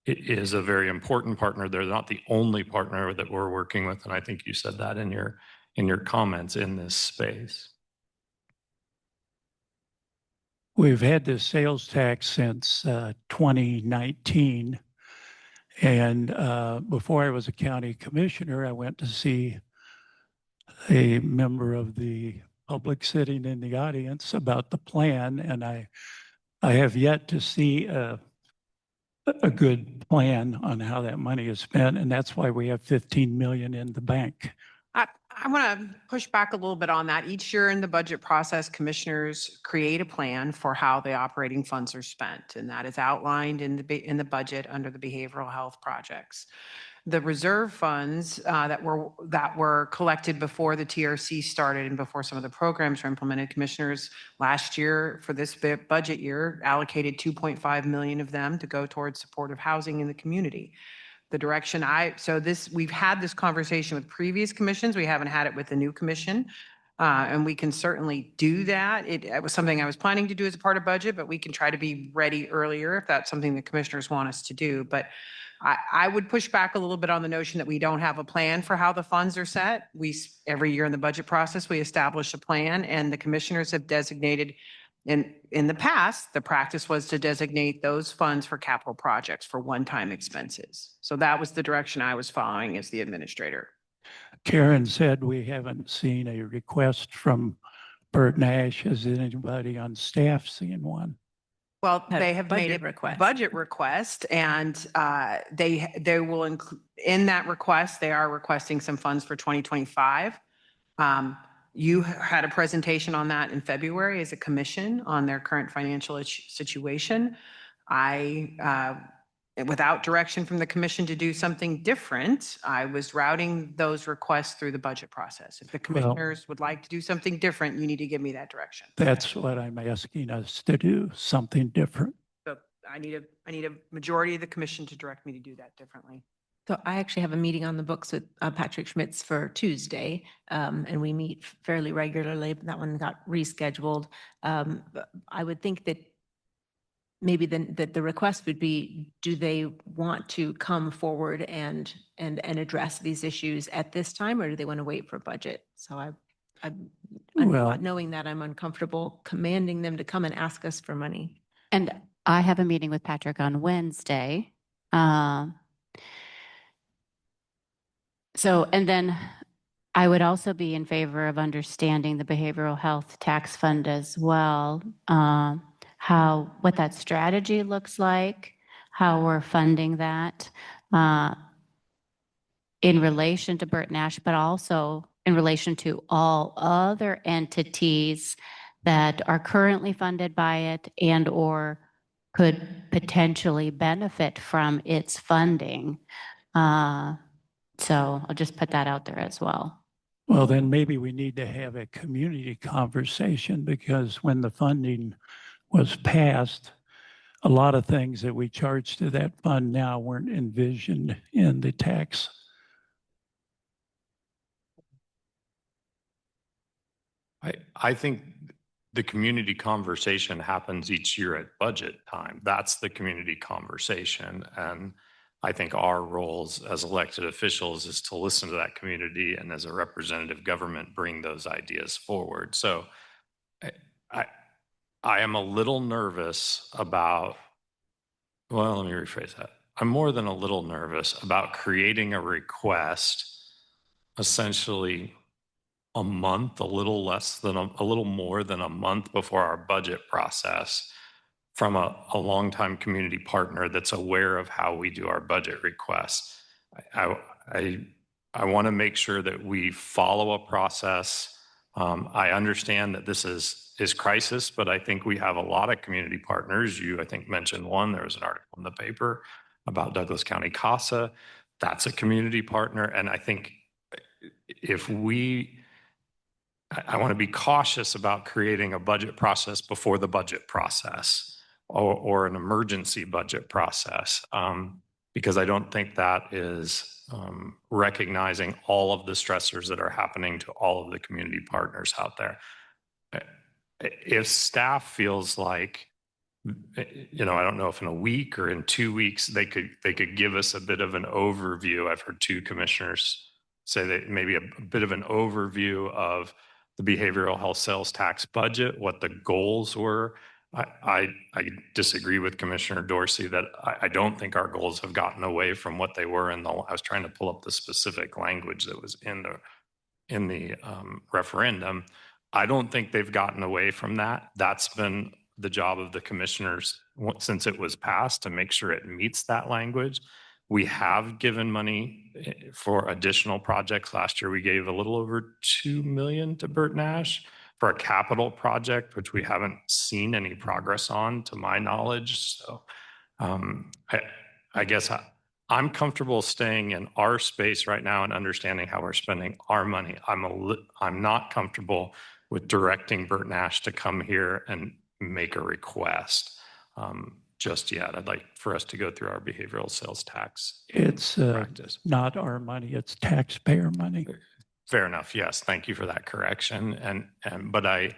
is a very important partner, they're not the only partner that we're working with. And I think you said that in your comments in this space. We've had this sales tax since 2019. And before I was a county commissioner, I went to see a member of the public sitting in the audience about the plan. And I have yet to see a good plan on how that money is spent. And that's why we have 15 million in the bank. I want to push back a little bit on that. Each year in the budget process, commissioners create a plan for how the operating funds are spent, and that is outlined in the budget under the behavioral health projects. The reserve funds that were collected before the TRC started and before some of the programs were implemented, commissioners last year for this budget year allocated 2.5 million of them to go towards supportive housing in the community. The direction we've had this conversation with previous commissions. We haven't had it with the new commission. And we can certainly do that. It was something I was planning to do as a part of budget, but we can try to be ready earlier if that's something the commissioners want us to do. But I would push back a little bit on the notion that we don't have a plan for how the funds are set. Every year in the budget process, we establish a plan, and the commissioners have designated, in the past, the practice was to designate those funds for capital projects for one-time expenses. So that was the direction I was following as the administrator. Karen said we haven't seen a request from Bert Nash. Has anybody on staff seen one? Well, they have made budget a request. budget request, and they will include in that request. They are requesting some funds for 2025. You had a presentation on that in February as a commission on their current financial situation. Without direction from the commission to do something different, I was routing those requests through the budget process. If the commissioners would like to do something different, you need to give me that direction. That's what I'm asking us to do, something different. So I need a majority of the commission to direct me to do that differently. So I actually have a meeting on the books with Patrick Schmitz for Tuesday, and we meet fairly regularly, but that one got rescheduled. But I would think that maybe then that the request would be, do they want to come forward and address these issues at this time, or do they want to wait for budget? So not knowing that, I'm uncomfortable commanding them to come and ask us for money. And I have a meeting with Patrick on Wednesday. And then I would also be in favor of understanding the behavioral health tax fund as well. What that strategy looks like, how we're funding that in relation to Bert Nash, but also in relation to all other entities that are currently funded by it and or could potentially benefit from its funding. So I'll just put that out there as well. Well, then maybe we need to have a community conversation, because when the funding was passed, a lot of things that we charge to that fund now weren't envisioned in the tax. I think the community conversation happens each year at budget time. That's the community conversation. And I think our roles as elected officials is to listen to that community, and as a representative government, bring those ideas forward. So I am a little nervous about, well, let me rephrase that. I'm more than a little nervous about creating a request essentially a month, a little more than a month before our budget process, from a longtime community partner that's aware of how we do our budget requests. I want to make sure that we follow a process. I understand that this is crisis, but I think we have a lot of community partners. You, I think, mentioned one. There was an article in the paper about Douglas County CASA. That's a community partner. And I think I want to be cautious about creating a budget process before the budget process, or an emergency budget process, because I don't think that is recognizing all of the stressors that are happening to all of the community partners out there. If staff feels like, I don't know if in a week or in 2 weeks, they could give us a bit of an overview. I've heard two commissioners say that maybe a bit of an overview of the behavioral health sales tax budget, what the goals were. I disagree with Commissioner Dorsey that I don't think our goals have gotten away from what they were I was trying to pull up the specific language that was in the referendum. I don't think they've gotten away from that. That's been the job of the commissioners since it was passed, to make sure it meets that language. We have given money for additional projects. Last year, we gave a little over 2 million to Bert Nash for a capital project, which we haven't seen any progress on, to my knowledge. So I guess I'm comfortable staying in our space right now and understanding how we're spending our money. I'm not comfortable with directing Bert Nash to come here and make a request just yet. I'd like for us to go through our behavioral sales tax It's practice. not our money, it's taxpayer money. Fair enough. Yes. Thank you for that correction. But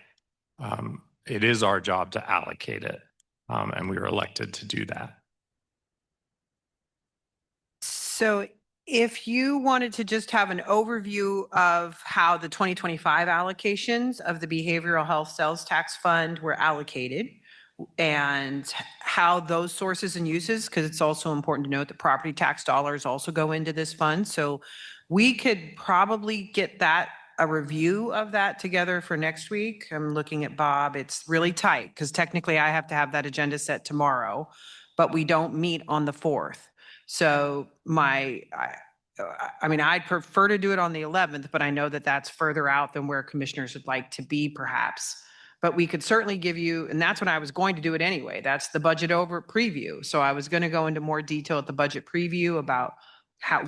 it is our job to allocate it. And we were elected to do that. So if you wanted to just have an overview of how the 2025 allocations of the Behavioral Health Sales Tax Fund were allocated and how those sources and uses, because it's also important to note that property tax dollars also go into this fund. So we could probably get a review of that together for next week. I'm looking at Bob. It's really tight because technically I have to have that agenda set tomorrow, but we don't meet on the 4th. So I mean, I'd prefer to do it on the 11th, but I know that that's further out than where commissioners would like to be perhaps. But we could certainly give you, and that's when I was going to do it anyway. That's the budget over preview. So I was going to go into more detail at the budget preview about how,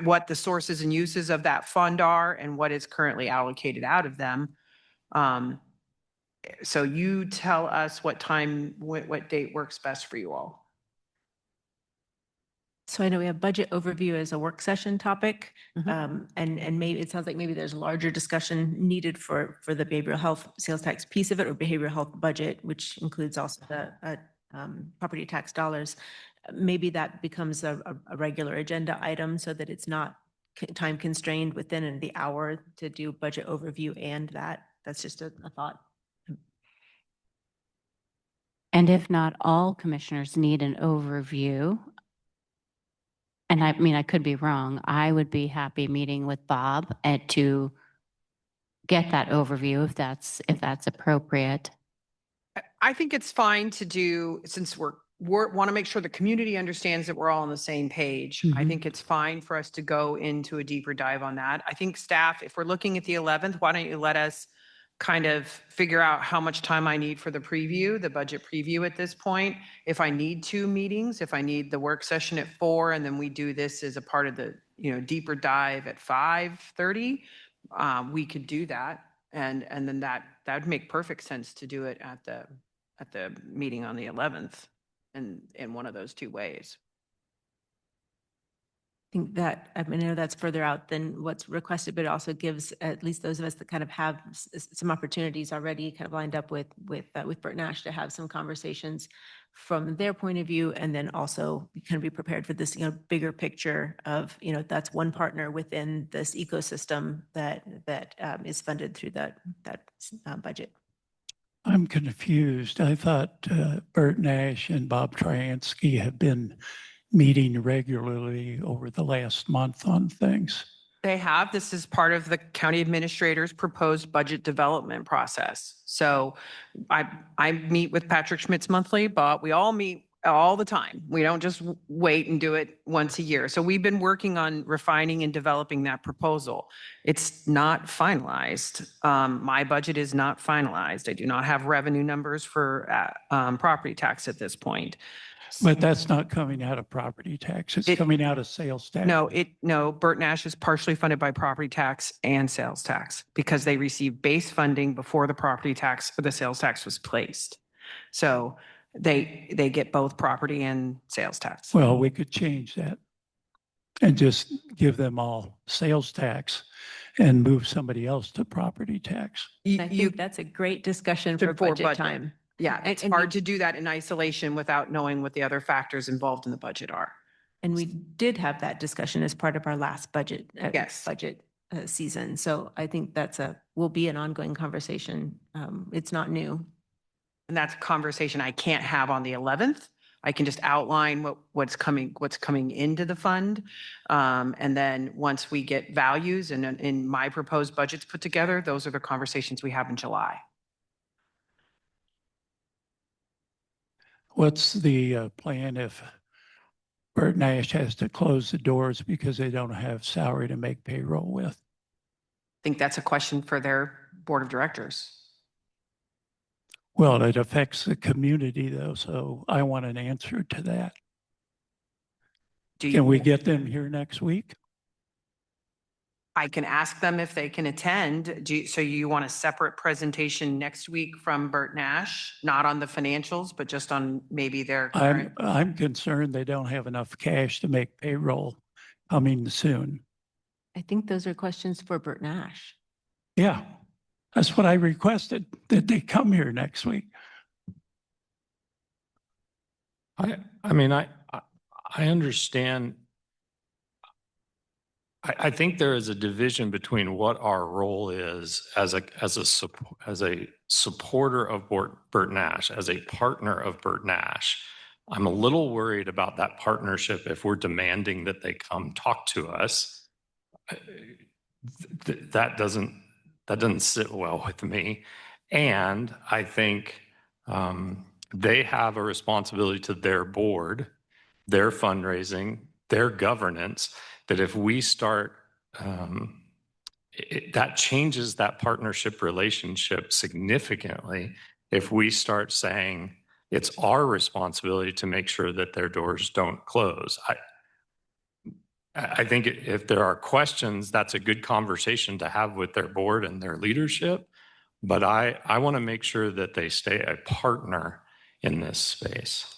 what the sources and uses of that fund are and what is currently allocated out of them. So you tell us what time, what date works best for you all. So I know we have budget overview as a work session topic. Mhm. And maybe it sounds like maybe there's larger discussion needed for the behavioral health sales tax piece of it, or behavioral health budget, which includes also the property tax dollars. Maybe that becomes a regular agenda item so that it's not time constrained within the hour to do budget overview and that's just a thought. And if not all commissioners need an overview, and I mean, I could be wrong, I would be happy meeting with Bob to get that overview if that's appropriate. I think it's fine to do, since we want to make sure the community understands that we're all on the same page. I Mhm. think it's fine for us to go into a deeper dive on that. I think staff, if we're looking at the 11th, why don't you let us kind of figure out how much time I need for the preview, the budget preview at this point. If I need 2 meetings, if I need the work session at 4, and then we do this as a part of the, deeper dive at 5:30, we could do that. And then that would make perfect sense to do it at the meeting on the 11th in one of those 2 ways. I think that, I know that's further out than what's requested, but it also gives at least those of us that kind of have some opportunities already kind of lined up with Bert Nash to have some conversations from their point of view, and then also kind of be prepared for this, bigger picture of, that's one partner within this ecosystem that is funded through that budget. I'm confused. I thought Bert Nash and Bob Tryansky have been meeting regularly over the last month on things. They have. This is part of the county administrator's proposed budget development process. So I meet with Patrick Schmitz monthly, but we all meet all the time. We don't just wait and do it once a year. So we've been working on refining and developing that proposal. It's not finalized. My budget is not finalized. I do not have revenue numbers for property tax at this point. But that's not coming out of property tax. It's coming out of sales tax. No, Bert Nash is partially funded by property tax and sales tax because they received base funding before the property tax or the sales tax was placed. So they get both property and sales tax. Well, we could change that and just give them all sales tax and move somebody else to property tax. I think that's a great discussion for budget time. Yeah, it's hard to do that in isolation without knowing what the other factors involved in the budget are. And we did have that discussion as part of our last budget season. So I think will be an ongoing conversation. It's not new. And that's a conversation I can't have on the 11th. I can just outline what's coming into the fund. And then once we get values and in my proposed budgets put together, those are the conversations we have in July. What's the plan if Bert Nash has to close the doors because they don't have salary to make payroll with? I think that's a question for their board of directors. Well, it affects the community though, so I want an answer to that. Do Can we you, get them here next week? I can ask them if they can attend. So you want a separate presentation next week from Bert Nash, not on the financials, but just on maybe their current? I'm concerned they don't have enough cash to make payroll coming soon. I think those are questions for Bert Nash. Yeah, that's what I requested, that they come here next week. I mean, I understand. I think there is a division between what our role is as a supporter of Bert Nash, as a partner of Bert Nash. I'm a little worried about that partnership if we're demanding that they come talk to us. That doesn't sit well with me. And I think they have a responsibility to their board, their fundraising, their governance, that if we start, that changes that partnership relationship significantly if we start saying it's our responsibility to make sure that their doors don't close. I think if there are questions, that's a good conversation to have with their board and their leadership. But I want to make sure that they stay a partner in this space.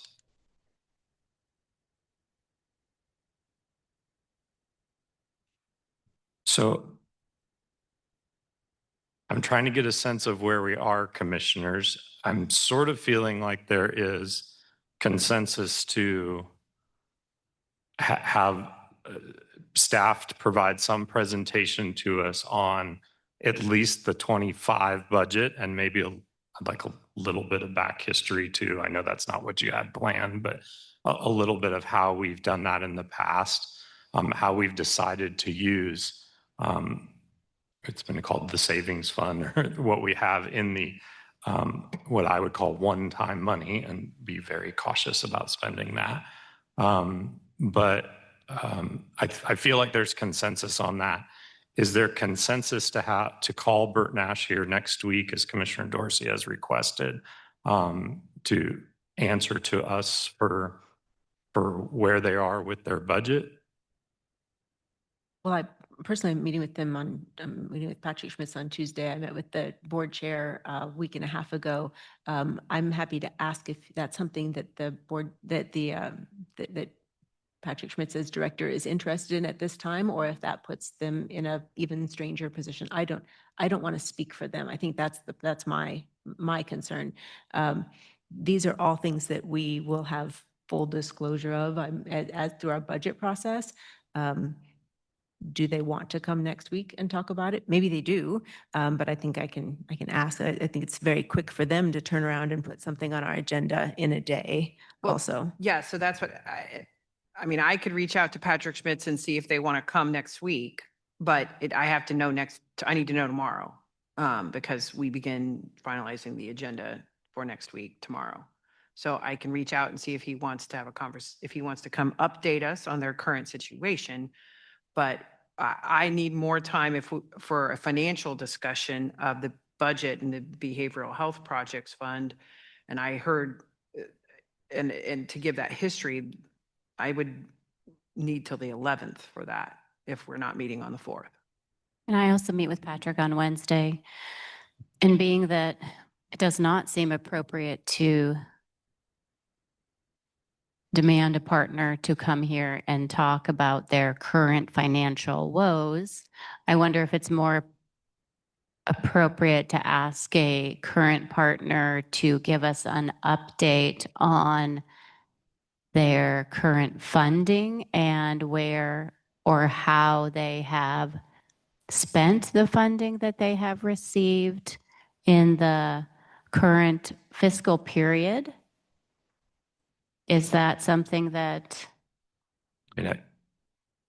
So I'm trying to get a sense of where we are, commissioners. I'm sort of feeling like there is consensus to have staff to provide some presentation to us on at least the 25 budget and maybe like a little bit of back history too. I know that's not what you had planned, but a little bit of how we've done that in the past, how we've decided to use, it's been called the savings fund, or what we have in the, what I would call one-time money, and be very cautious about spending that. I feel like there's consensus on that. Is there consensus to call Bert Nash here next week, as Commissioner Dorsey has requested, to answer to us for where they are with their budget? Well, I personally am meeting with them meeting with Patrick Schmitz on Tuesday. I met with the board chair a week and a half ago. I'm happy to ask if that's something that the board, that Patrick Schmitz as director is interested in at this time, or if that puts them in a even stranger position. I don't want to speak for them. I think that's my concern. These are all things that we will have full disclosure of as through our budget process. Do they want to come next week and talk about it? Maybe they do, but I think I can ask. I think it's very quick for them to turn around and put something on our agenda in a day. Well, also, yeah. So that's what I mean. I could reach out to Patrick Schmitz and see if they want to come next week, but I have to know I need to know tomorrow, because we begin finalizing the agenda for next week tomorrow. So I can reach out and see if he wants to have a if he wants to come update us on their current situation. But I need more time for a financial discussion of the budget and the Behavioral Health Projects Fund. And I heard, and to give that history, I would need till the 11th for that if we're not meeting on the 4th. And I also meet with Patrick on Wednesday. And being that it does not seem appropriate to demand a partner to come here and talk about their current financial woes, I wonder if it's more appropriate to ask a current partner to give us an update on their current funding and where or how they have spent the funding that they have received in the current fiscal period. Is that something that?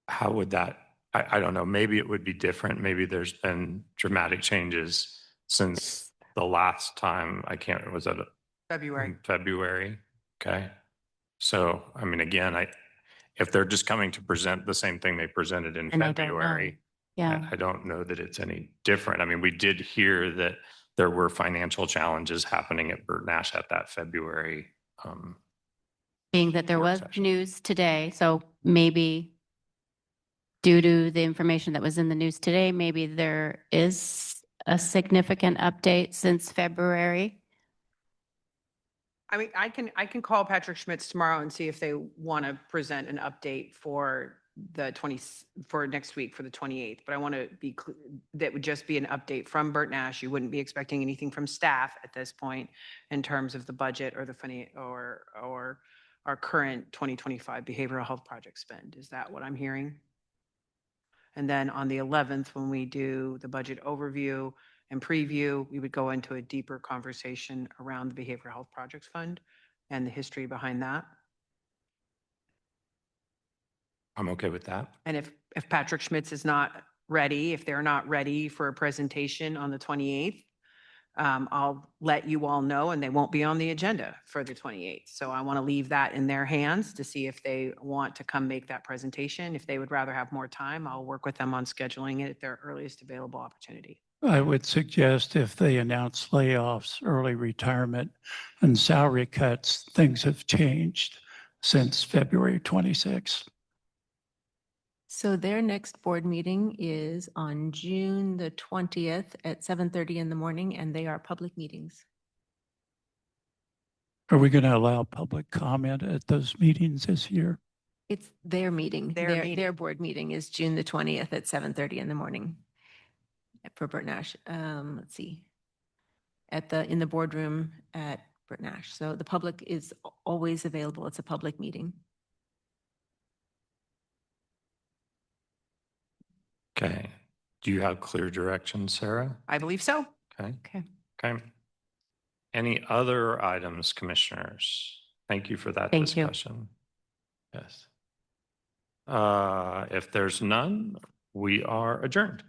How would that, I don't know, maybe it would be different. Maybe there's been dramatic changes since the last time, was that February. February? Okay. So, I mean, again, if they're just coming to present the same thing they presented in And I don't know. February, Yeah. I don't know that it's any different. I mean, we did hear that there were financial challenges happening at Bert Nash at that February. Being that there Work was session. news today, so maybe due to the information that was in the news today, maybe there is a significant update since February. I mean, I can call Patrick Schmitz tomorrow and see if they want to present an update for the for next week for the 28th. But I want to be clear, that would just be an update from Bert Nash. You wouldn't be expecting anything from staff at this point in terms of the budget or the or our current 2025 behavioral health project spend. Is that what I'm hearing? And then on the 11th, when we do the budget overview and preview, we would go into a deeper conversation around the Behavioral Health Projects Fund and the history behind that. I'm okay with that. And if Patrick Schmitz is not ready, if they're not ready for a presentation on the 28th, I'll let you all know, and they won't be on the agenda for the 28th. So I want to leave that in their hands to see if they want to come make that presentation. If they would rather have more time, I'll work with them on scheduling it at their earliest available opportunity. I would suggest if they announce layoffs, early retirement, and salary cuts, things have changed since February 26th. So their next board meeting is on June the 20th at 7:30 in the morning, and they are public meetings. Are we going to allow public comment at those meetings this year? It's their meeting. Their meeting. Their board meeting is June the 20th at 7:30 in the morning for Bert Nash. Let's see. In the boardroom at Bert Nash. So the public is always available. It's a public meeting. Okay. Do you have clear direction, Sarah? I believe so. Okay. Okay. Okay. Any other items, commissioners? Thank you for that Thank you. discussion. Yes. If there's none, we are adjourned.